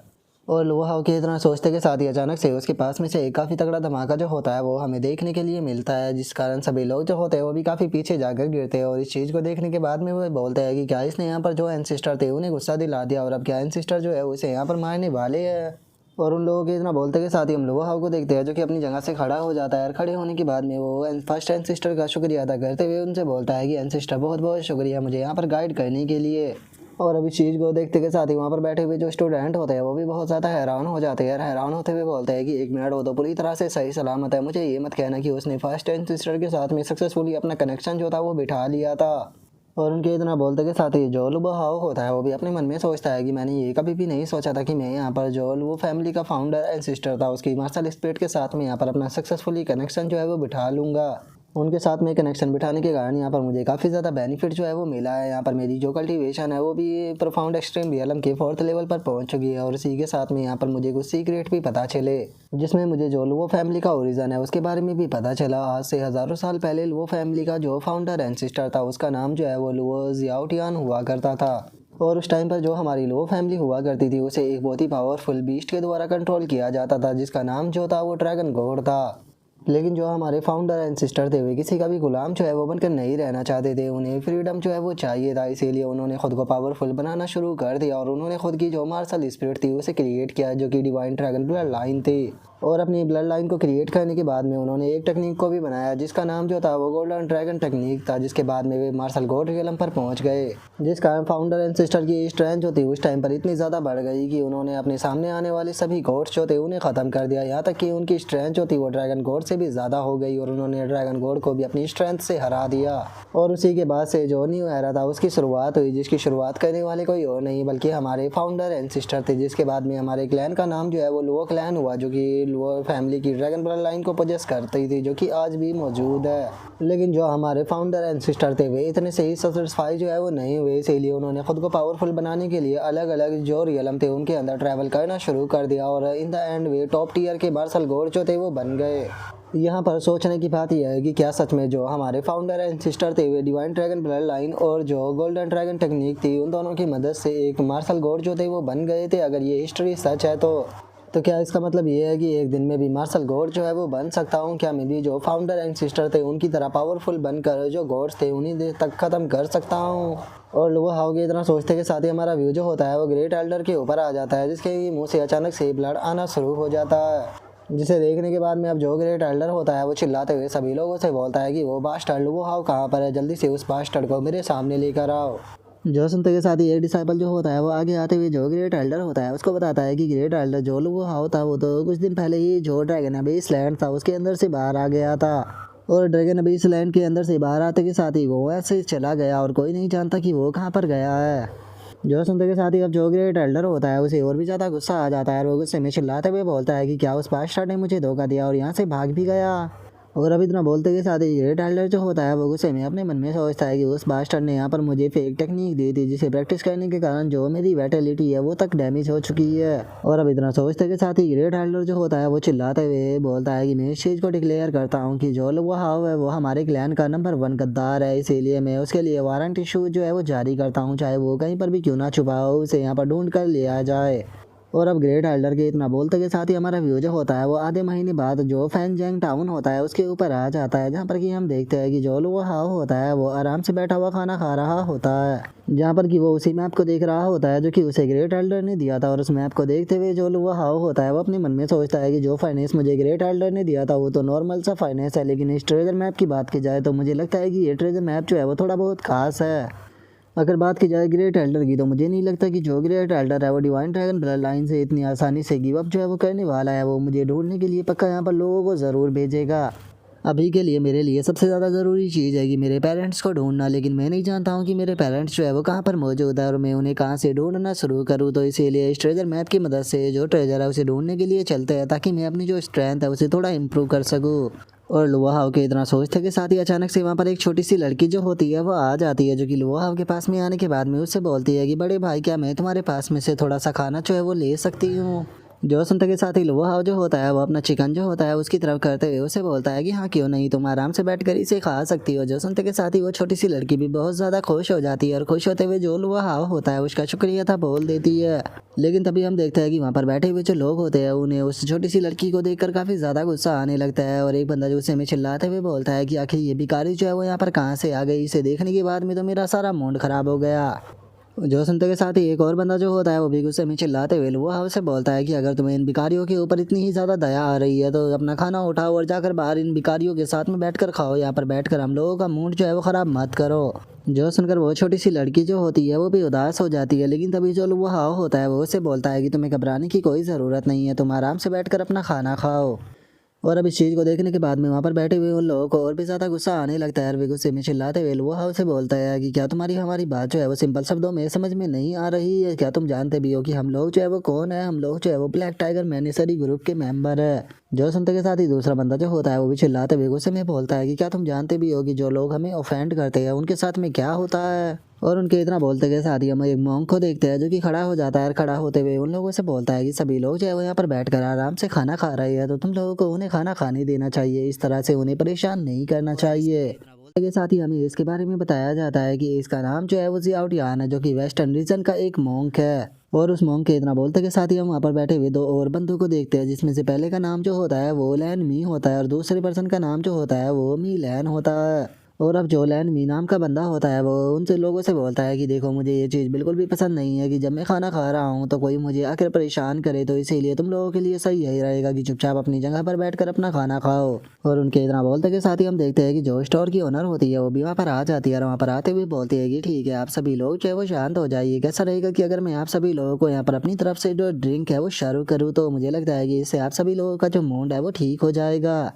और लुआ हाउ के इतना सोचते के साथ ही अचानक से उसके पास में से एक काफ़ी तगड़ा धमाका जो होता है वो हमें देखने के लिए मिलता है, जिस कारण सभी लोग जो होते हैं वो भी काफ़ी पीछे जाकर गिरते हैं। और इस चीज़ को देखने के बाद में वो बोलते हैं कि क्या इसने यहाँ पर जो एंसेस्टर थे उन्हें गुस्सा दिला दिया और अब क्या एंसेस्टर जो है उसे यहाँ पर मारने वाले हैं। और उन लोगों के इतना बोलते के साथ ही हम लोग हाउ को देखते हैं जो कि अपनी जगह से खड़ा हो जाता है। और खड़े होने के बाद में वो फर्स्ट एंसिस्टर का शुक्रिया अदा करते हुए उनसे बोलता है कि एंसिस्टर बहुत बहुत शुक्रिया मुझे यहाँ पर गाइड करने के लिए। और अभी चीज़ को देखते के साथ ही वहाँ पर बैठे हुए जो स्टूडेंट होते हैं वो भी बहुत ज़्यादा हैरान हो जाते हैं। हैरान होते हुए बोलते हैं कि एक मिनट, वो तो पूरी तरह से सही सलामत है, मुझे ये मत कहना कि उसने फर्स्ट एंसिस्टर के साथ में सक्सेसफुली अपना कनेक्शन जो था वो बिठा लिया था। और उनके इतना बोलते के साथ ही जो लुबो हाउ होता है वो भी अपने मन में सोचता है कि मैंने ये कभी भी नहीं सोचा था कि मैं यहाँ पर जो लुबो फैमिली का फाउंडर एंड सिस्टर था उसकी मार्शल स्पिरिट के साथ में यहाँ पर अपना सक्सेसफुली कनेक्शन जो है वो बिठा लूँगा। उनके साथ में कनेक्शन बिठाने के कारण यहाँ पर मुझे काफ़ी ज़्यादा बेनिफिट जो है वो मिला है। यहाँ पर मेरी जो कल्टीवेशन है वो भी प्रोफाउंड एक्सट्रीम रियलम के 4th लेवल पर पहुँच चुकी है। और इसी के साथ में यहाँ पर मुझे कुछ सीक्रेट भी पता चले जिसमें मुझे जो लुवो फैमिली का ओरिजिन है उसके बारे में भी पता चला। आज से हज़ारों साल पहले लुवो फैमिली का जो फाउंडर एंसिस्टर था उसका नाम जो है वो लुवो जियाओटियान हुआ करता था। और उस टाइम पर जो हमारी लुवो फैमिली हुआ करती थी उसे एक बहुत ही पावरफुल बीस्ट के द्वारा कंट्रोल किया जाता था जिसका नाम जो था वो ड्रैगन गॉड था। लेकिन जो हमारे फाउंडर एंड सिस्टर थे वे किसी का भी गुलाम जो है वो बनकर नहीं रहना चाहते थे, उन्हें फ्रीडम जो है वो चाहिए था। इसीलिए उन्होंने खुद को पावरफुल बनाना शुरू कर दिया और उन्होंने खुद की जो मार्शल स्पिरिट थी उसे क्रिएट किया जो कि डिवाइन ड्रैगन ब्लड लाइन थी। और अपनी ब्लड लाइन को क्रिएट करने के बाद में उन्होंने एक टेक्निक को भी बनाया जिसका नाम जो था वो गोल्डन ड्रैगन टेक्निक था, जिसके बाद में वे मार्शल गॉड रियलम पर पहुंच गए। जिस कारण फाउंडर एंड सिस्टर की स्ट्रेंथ जो थी उस टाइम पर इतनी ज़्यादा बढ़ गई कि उन्होंने अपने सामने आने वाले सभी गॉड्स जो थे उन्हें ख़त्म कर दिया। यहाँ तक कि उनकी स्ट्रेंथ जो थी वो ड्रैगन गॉड से भी ज़्यादा हो गई और उन्होंने ड्रैगन गॉड को भी अपनी स्ट्रेंथ से हरा दिया। और उसी के बाद से जो न्यू एरा था उसकी शुरुआत हुई, जिसकी शुरुआत करने वाले कोई और नहीं बल्कि हमारे फाउंडर एंड सिस्टर थे। जिसके बाद में हमारे क्लैन का नाम जो है वो लुवो क्लैन हुआ जो कि लुवो फैमिली की ड्रैगन ब्लड लाइन को पोजेस करती थी, जो कि आज भी मौजूद है। लेकिन जो हमारे फाउंडर एंड सिस्टर थे वे इतने से ही सेटिस्फाई जो है वो नहीं हुए, इसीलिए उन्होंने खुद को पावरफुल बनाने के लिए अलग अलग जो रियलम थे उनके अंदर ट्रैवल करना शुरू कर दिया और in the end way top tier के मार्शल गॉड जो थे वो बन गए। यहाँ पर सोचने की बात यह है कि क्या सच में जो हमारे फाउंडर एंड सिस्टर थे way divine dragon blood line और जो गोल्डन ड्रैगन टेक्निक थी उन दोनों की मदद से एक मार्शल गॉड जो थे वो बन गए थे? अगर ये हिस्ट्री सच है तो क्या इसका मतलब ये है कि एक दिन में भी मार्शल गॉड जो है वो बन सकता हूँ? क्या मैं भी जो फाउंडर एंड सिस्टर थे उनकी तरह पावरफुल बनकर जो गॉड्स थे उन्हीं देर तक ख़त्म कर सकता हूँ? और लुवो हाउ के इतना सोचते के साथ ही हमारा व्यू जो होता है वो ग्रेट एल्डर के ऊपर आ जाता है, जिसके मुंह से अचानक से ब्लड आना शुरू हो जाता है। जिसे देखने के बाद में अब जो ग्रेट एल्डर होता है वो चिल्लाते हुए सभी लोगों से बोलता है कि वो बास्टर्ड लुवो हाउ कहाँ पर है, जल्दी से उस बास्टर्ड को मेरे सामने लेकर आओ। जो सुनते के साथ ही एक डिसाइपल जो होता है वो आगे आते हुए जो ग्रेट एल्डर होता है उसको बताता है कि ग्रेट एल्डर जो लुवो हाउ था वो तो कुछ दिन पहले ही जो ड्रैगन अबीस लैंड था उसके अंदर से बाहर आ गया था। और ड्रैगन अबीस लैंड के अंदर से बाहर आते के साथ ही वो ऐसे चला गया और कोई नहीं जानता कि वो कहाँ पर गया है। जो सुनते के साथ ही अब जो ग्रेट एल्डर होता है उसे और भी ज़्यादा गुस्सा आ जाता है और वो गुस्से में चिल्लाते हुए बोलता है कि क्या उस बादशाह ने मुझे धोखा दिया और यहाँ से भाग भी गया। और अब इतना बोलते के साथ ही ग्रेट एल्डर जो होता है वो गुस्से में अपने मन में सोचता है कि उस बास्टर्ड ने यहाँ पर मुझे फेक टेक्निक दी थी जिसे प्रैक्टिस करने के कारण जो मेरी वैटेलिटी है वो तक डैमेज हो चुकी है। और अब इतना सोचते के साथ ही ग्रेट एल्डर जो होता है वो चिल्लाते हुए बोलता है कि मैं इस चीज़ को डिक्लेयर करता हूँ कि जो लुवो हाउ है वो हमारे क्लैन का नंबर 1 गद्दार है, इसीलिए मैं उसके लिए वारंट इशू जो है वो जारी करता हूँ, चाहे वो कहीं पर भी क्यों ना छुपा हो उसे यहाँ पर ढूंढ कर लिया जाए। और अब ग्रेट एल्डर के इतना बोलते के साथ ही हमारा व्यू जो होता है वो आधे महीने बाद जो फैनजैंग टाउन होता है उसके ऊपर आ जाता है, जहाँ पर कि हम देखते हैं कि जो लुवो हाउ होता है वो आराम से बैठा हुआ खाना खा रहा होता है, जहाँ पर कि वो उसी मैप को देख रहा होता है जो कि उसे ग्रेट एल्डर ने दिया था। और उस मैप को देखते हुए जो लुवो हाउ होता है वो अपने मन में सोचता है कि जो फाइनेंस मुझे ग्रेट एल्डर ने दिया था वो तो नॉर्मल सा फाइनेंस है, लेकिन इस ट्रेजर मैप की बात की जाए तो मुझे लगता है कि ये ट्रेजर मैप जो है वो थोड़ा बहुत खास है। अगर बात की जाए ग्रेट एल्डर की तो मुझे नहीं लगता कि जो ग्रेट एल्डर है वो डिवाइन ड्रैगन ब्लड लाइन से इतनी आसानी से गिव अप जो है वो करने वाला है। वो मुझे ढूंढने के लिए पक्का यहाँ पर लोगों को ज़रूर भेजेगा। अभी के लिए मेरे लिए सबसे ज़्यादा ज़रूरी चीज़ है कि मेरे पेरेंट्स को ढूंढना, लेकिन मैं नहीं जानता हूँ कि मेरे पेरेंट्स जो है वो कहाँ पर मौजूद है और मैं उन्हें कहाँ से ढूंढना शुरू करूँ। तो इसीलिए इस ट्रेजर मैप की मदद से जो ट्रेजर है उसे ढूंढने के लिए चलते हैं ताकि मैं अपनी जो स्ट्रेंथ है उसे थोड़ा इम्प्रूव कर सकूँ। और लुवो हाउ के इतना सोचते के साथ ही अचानक से वहाँ पर एक छोटी सी लड़की जो होती है वो आ जाती है, जो कि लुवो हाउ के पास में आने के बाद में उससे बोलती है कि बड़े भाई क्या मैं तुम्हारे पास में से थोड़ा सा खाना जो है वो ले सकती हूँ। जो सुनते के साथ ही लुवो हाउ जो होता है वो अपना चिकन जो होता है उसकी तरफ करते हुए उसे बोलता है कि हाँ क्यों नहीं, तुम आराम से बैठकर इसे खा सकती हो। जो सुनते के साथ ही वो छोटी सी लड़की भी बहुत ज़्यादा खुश हो जाती है और खुश होते हुए जो लुवो हाउ होता है उसका शुक्रिया था बोल देती है। लेकिन तभी हम देखते हैं कि वहाँ पर बैठे हुए जो लोग होते हैं उन्हें उस छोटी सी लड़की को देखकर काफ़ी ज़्यादा गुस्सा आने लगता है और एक बंदा जो उसे में चिल्लाते हुए बोलता है कि आखिर ये भिखारी जो है वो यहाँ पर कहाँ से आ गई, इसे देखने के बाद में तो मेरा सारा मूड ख़राब हो गया। जो सुनते के साथ ही एक और बंदा जो होता है वो भी गुस्से में चिल्लाते हुए लुआ हाउस से बोलता है कि अगर तुम्हें इन भिखारियों के ऊपर इतनी ही ज़्यादा दया आ रही है तो अपना खाना उठाओ और जाकर बाहर इन भिखारियों के साथ में बैठकर खाओ। यहाँ पर बैठकर हम लोगों का मूड जो है वो ख़राब मत करो। जो सुनकर वो छोटी सी लड़की जो होती है वो भी उदास हो जाती है, लेकिन तभी जो लुआ हाउ होता है वो उससे बोलता है कि तुम्हें घबराने की कोई ज़रूरत नहीं है, तुम आराम से बैठकर अपना खाना खाओ। और अब इस चीज़ को देखने के बाद में वहाँ पर बैठे हुए उन लोगों को और भी ज़्यादा गुस्सा आने लगता है। और वे गुस्से में चिल्लाते हुए लुआ हाउ से बोलता है कि क्या तुम्हारी हमारी बात जो है वो सिंपल शब्दों में समझ में नहीं आ रही है? क्या तुम जानते भी हो कि हम लोग जो है वो कौन है? हम लोग जो है वो ब्लैक टाइगर मैनेसरी ग्रुप के मेंबर है। जो सुनते के साथ ही दूसरा बंदा जो होता है वो भी चिल्लाते हुए गुस्से में बोलता है कि क्या तुम जानते भी हो कि जो लोग हमें ऑफेंड करते हैं उनके साथ में क्या होता है? और उनके इतना बोलते के साथ ही हम एक मॉन्क को देखते हैं जो कि खड़ा हो जाता है और खड़ा होते हुए उन लोगों से बोलता है कि सभी लोग जो है वो यहाँ पर बैठकर आराम से खाना खा रहे हैं, तो तुम लोगों को उन्हें खाना खाने देना चाहिए, इस तरह से उन्हें परेशान नहीं करना चाहिए। के साथ ही हमें इसके बारे में बताया जाता है कि इसका नाम जो है वो जियाओटियान है, जो कि वेस्टर्न रीजन का एक मॉन्क है। और उस मॉन्क के इतना बोलते के साथ ही हम वहाँ पर बैठे हुए दो और बंदों को देखते हैं, जिसमें से पहले का नाम जो होता है वो लैन मी होता है और दूसरे पर्सन का नाम जो होता है वो मी लैन होता है। और अब जो लैन मी नाम का बंदा होता है वो उनसे लोगों से बोलता है कि देखो मुझे ये चीज़ बिल्कुल भी पसंद नहीं है कि जब मैं खाना खा रहा हूँ तो कोई मुझे आकर परेशान करे, तो इसीलिए तुम लोगों के लिए सही यही रहेगा कि चुपचाप अपनी जगह पर बैठकर अपना खाना खाओ। और उनके इतना बोलते के साथ ही हम देखते हैं कि जो स्टोर की ओनर होती है वो भी वहाँ पर आ जाती है और वहाँ पर आते हुए बोलती है कि ठीक है आप सभी लोग जो है वो शांत हो जाइए। कैसा रहेगा कि अगर मैं आप सभी लोगों को यहाँ पर अपनी तरफ से जो ड्रिंक है वो शुरू करूँ, तो मुझे लगता है कि इससे आप सभी लोगों का जो मूड है वो ठीक हो जाएगा।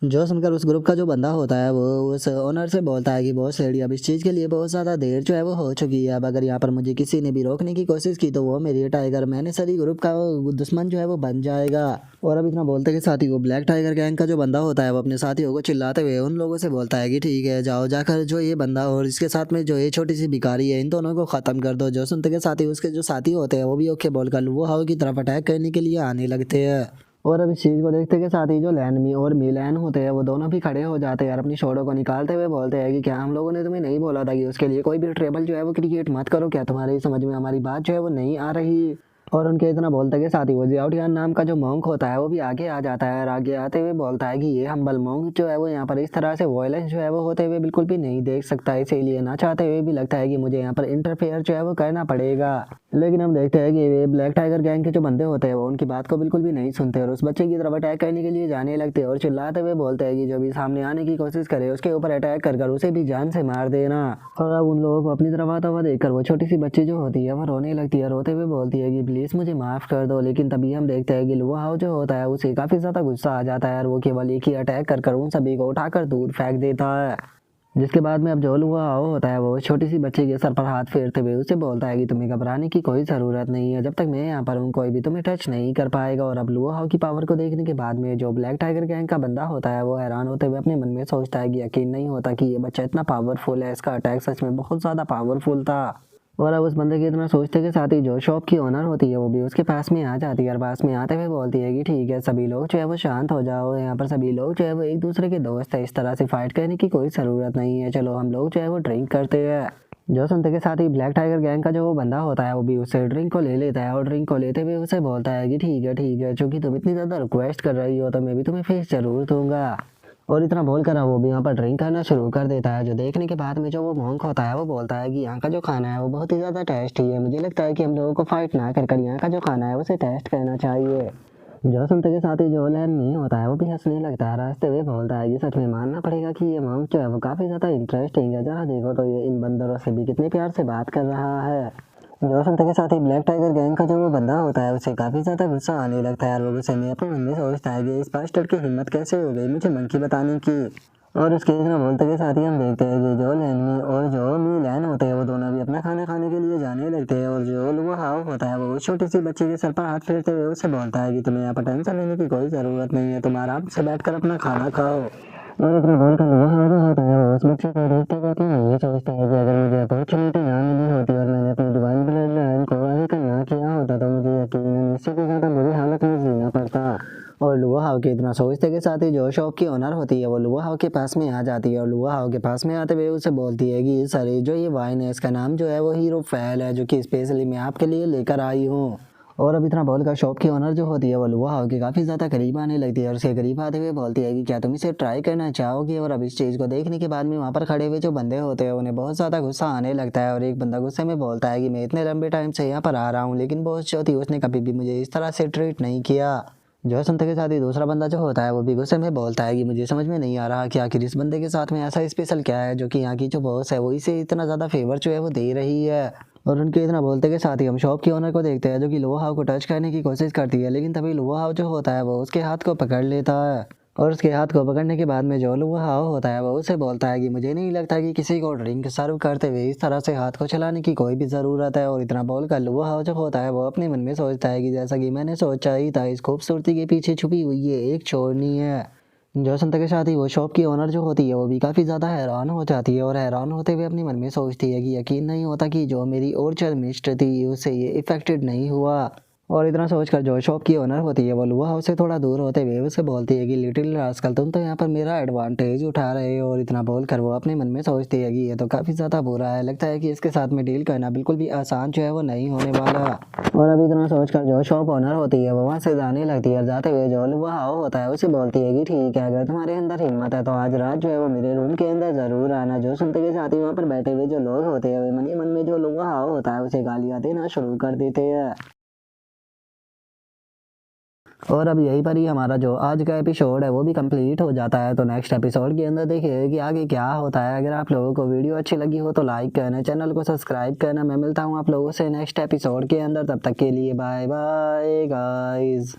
जो सुनकर उस ग्रुप का जो बंदा होता है वो उस ओनर से बोलता है कि बहुत लेडी अब इस चीज़ के लिए बहुत ज़्यादा देर जो है वो हो चुकी है, अब अगर यहाँ पर मुझे किसी ने भी रोकने की कोशिश की तो वो मेरी टाइगर मैनेसरी ग्रुप का दुश्मन जो है वो बन जाएगा। और अब इतना बोलते के साथ ही वो ब्लैक टाइगर गैंग का जो बंदा होता है वो अपने साथियों को चिल्लाते हुए उन लोगों से बोलता है कि ठीक है जाओ जाकर जो ये बंदा और इसके साथ में जो ये छोटी सी भिखारी है इन दोनों को ख़त्म कर दो। जो सुनते के साथ ही उसके जो साथी होते हैं वो भी ओके बोलकर लुओ हाउ की तरफ अटैक करने के लिए आने लगते हैं। और अब इस चीज़ को देखते के साथ ही जो लैन मी और मिलैन होते हैं वो दोनों भी खड़े हो जाते हैं और अपनी शोरों को निकालते हुए बोलते हैं कि क्या हम लोगों ने तुम्हें नहीं बोला था कि उसके लिए कोई भी ट्रेबल जो है वो क्रिएट मत करो? क्या तुम्हारी समझ में हमारी बात जो है वो नहीं आ रही? और उनके इतना बोलते के साथ ही वो जियाओटियान नाम का जो मॉन्क होता है वो भी आगे आ जाता है और आगे आते हुए बोलता है कि ये हम्बल मॉन्क जो है वो यहाँ पर इस तरह से वायलेंस जो है वो होते हुए बिल्कुल भी नहीं देख सकता, इसीलिए ना चाहते हुए भी लगता है कि मुझे यहाँ पर इंटरफेयर जो है वो करना पड़ेगा। लेकिन हम देखते हैं कि ये ब्लैक टाइगर गैंग के जो बंदे होते हैं वो उनकी बात को बिल्कुल भी नहीं सुनते और उस बच्चे की तरफ अटैक करने के लिए जाने लगते हैं और चिल्लाते हुए बोलते हैं कि जो भी सामने आने की कोशिश करे उसके ऊपर अटैक कर कर उसे भी जान से मार देना। और अब उन लोगों को अपनी तरफ आता हुआ देखकर वो छोटी सी बच्ची जो होती है वो रोने लगती है, रोते हुए बोलती है कि प्लीज़ मुझे माफ़ कर दो। लेकिन तभी हम देखते हैं कि लुआ हाउ जो होता है उसे काफ़ी ज़्यादा गुस्सा आ जाता है और वो केवल एक ही अटैक कर कर उन सभी को उठाकर दूर फेंक देता है। जिसके बाद में अब जो लुआ हाउ होता है वो छोटी सी बच्ची के सर पर हाथ फेरते हुए उसे बोलता है कि तुम्हें घबराने की कोई ज़रूरत नहीं है, जब तक मैं यहाँ पर हूँ कोई भी तुम्हें टच नहीं कर पाएगा। और अब लुआ हाउ की पावर को देखने के बाद में जो ब्लैक टाइगर गैंग का बंदा होता है वो हैरान होते हुए अपने मन में सोचता है कि यकीन नहीं होता कि ये बच्चा इतना पावरफुल है, इसका अटैक सच में बहुत ज़्यादा पावरफुल था। और अब उस बंदे की इतना सोचते के साथ ही जो शॉप की ओनर होती है वो भी उसके पास में आ जाती है और पास में आते हुए बोलती है कि ठीक है सभी लोग जो है वो शांत हो जाओ, यहाँ पर सभी लोग जो है वो एक दूसरे के दोस्त है, इस तरह से फाइट करने की कोई ज़रूरत नहीं है, चलो हम लोग जो है वो ड्रिंक करते हैं। जो सुनते के साथ ही ब्लैक टाइगर गैंग का जो वो बंदा होता है वो भी उससे ड्रिंक को ले लेता है और ड्रिंक को लेते हुए उसे बोलता है कि ठीक है चूंकि तुम इतनी ज़्यादा रिक्वेस्ट कर रही हो तो मैं भी तुम्हें फीस ज़रूर दूंगा। और इतना बोलकर वो भी यहाँ पर ड्रिंक करना शुरू कर देता है। जो देखने के बाद में जो वो मॉन्क होता है वो बोलता है कि यहाँ का जो खाना है वो बहुत ही ज़्यादा टेस्टी है, मुझे लगता है कि हम लोगों को फाइट ना कर कर यहाँ का जो खाना है उसे टेस्ट करना चाहिए। जो सुनते के साथ ही जो लैन मी होता है वो भी हंसने लगता है, रास्ते हुए बोलता है कि सच में मानना पड़ेगा कि ये मॉन्क जो है वो काफ़ी ज़्यादा इंटरेस्टिंग है, जरा देखो तो ये इन बंदरों से भी कितने प्यार से बात कर रहा है। जो सुनते के साथ ही ब्लैक टाइगर गैंग का जो वो बंदा होता है उसे काफ़ी ज़्यादा गुस्सा आने लगता है और वो गुस्से में अपने मन में सोचता है कि इस बास्टर्ड की हिम्मत कैसे हो गई मुझे मंकी बताने की। और उसके इतना बोलते के साथ ही हम देखते हैं कि जो लैन में और जो मी लैन होते हैं वो दोनों भी अपना खाना खाने के लिए जाने लगते हैं। और जो लुआ हाउ होता है वो उस छोटी सी बच्ची के सर पर हाथ फेरते हुए उससे बोलता है कि तुम्हें यहाँ पर टेंशन लेने की कोई ज़रूरत नहीं है, तुम आराम से बैठकर अपना खाना खाओ। और इतना बोलकर लुआ हाउ जो होता है वो उस बच्चे को देखते हुए अपने मन में सोचता है कि अगर मुझे अपॉर्चुनिटी ना मिली होती और मैंने अपनी डिवाइन ब्लड लाइन को आगे का ना किया होता तो मुझे यकीनन इससे भी ज़्यादा बुरी हालत में जीना पड़ता। और लुआ हाउ के इतना सोचते के साथ ही जो शॉप की ओनर होती है वो लुआ हाउ के पास में आ जाती है और लुआ हाउ के पास में आते हुए उसे बोलती है कि सर जो ये वाइन है इसका नाम जो है वो हीरो फैल है, जो कि स्पेशली मैं आपके लिए लेकर आई हूँ। और अब इतना बोलकर शॉप की ओनर जो होती है वो लुआ हाउ के काफ़ी ज़्यादा करीब आने लगती है और उसके करीब आते हुए बोलती है कि क्या तुम इसे ट्राई करना चाहोगी। और अब इस चीज़ को देखने के बाद में वहाँ पर खड़े हुए जो बंदे होते हैं उन्हें बहुत ज़्यादा गुस्सा आने लगता है और एक बंदा गुस्से में बोलता है कि मैं इतने लंबे टाइम से यहाँ पर आ रहा हूँ लेकिन बॉस जो थी उसने कभी भी मुझे इस तरह से ट्रीट नहीं किया। जो सुनते के साथ ही दूसरा बंदा जो होता है वो भी गुस्से में बोलता है कि मुझे समझ में नहीं आ रहा कि आखिर इस बंदे के साथ में ऐसा स्पेशल क्या है जो कि यहाँ की जो बॉस है वो इसे इतना ज़्यादा फेवर जो है वो दे रही है। और उनके इतना बोलते के साथ ही हम शॉप की ओनर को देखते हैं जो कि लुआ हाउ को टच करने की कोशिश करती है लेकिन तभी लुआ हाउ जो होता है वो उसके हाथ को पकड़ लेता है। और उसके हाथ को पकड़ने के बाद में जो लुआ हाउ होता है वो उसे बोलता है कि मुझे नहीं लगता कि किसी को ड्रिंक सर्व करते हुए इस तरह से हाथ को चलाने की कोई भी ज़रूरत है। और इतना बोलकर लुआ हाउ जो होता है वो अपने मन में सोचता है कि जैसा कि मैंने सोचा ही था, इस खूबसूरती के पीछे छुपी हुई ये एक छोरनी है। जो सुनते के साथ ही वो शॉप की ओनर जो होती है वो भी काफ़ी ज़्यादा हैरान हो जाती है और हैरान होते हुए अपने मन में सोचती है कि यकीन नहीं होता कि जो मेरी ओरचल मिस्टर थी उससे ये इफेक्टेड नहीं हुआ। और इतना सोचकर जो शॉप की ओनर होती है वो लुआ हाउस से थोड़ा दूर होते हुए उससे बोलती है कि लिटिल रास्कल तुम तो यहाँ पर मेरा एडवांटेज उठा रहे हो। और इतना बोलकर वो अपने मन में सोचती है कि ये तो काफ़ी ज़्यादा बुरा है, लगता है कि इसके साथ में डील करना बिल्कुल भी आसान जो है वो नहीं होने वाला। और अभी इतना सोचकर जो शॉप ओनर होती है वो वहाँ से जाने लगती है और जाते हुए जो लुआ हाउ होता है उसे बोलती है कि ठीक है, अगर तुम्हारे अंदर हिम्मत है तो आज रात जो है वो मेरे रूम के अंदर ज़रूर आना। जो सुनते के साथ ही वहाँ पर बैठे हुए जो लोग होते हैं वे मन ही मन में जो लुआ हाउ होता है उसे गालियाँ देना शुरू कर देते हैं। और अब यहीं पर ही हमारा जो आज का एपिसोड है वो भी कंप्लीट हो जाता है। तो नेक्स्ट एपिसोड के अंदर देखिए कि आगे क्या होता है। अगर आप लोगों को वीडियो अच्छी लगी हो तो लाइक करना, चैनल को सब्सक्राइब करना। मैं मिलता हूँ आप लोगों से नेक्स्ट एपिसोड के अंदर, तब तक के लिए बाय बाय गाइस।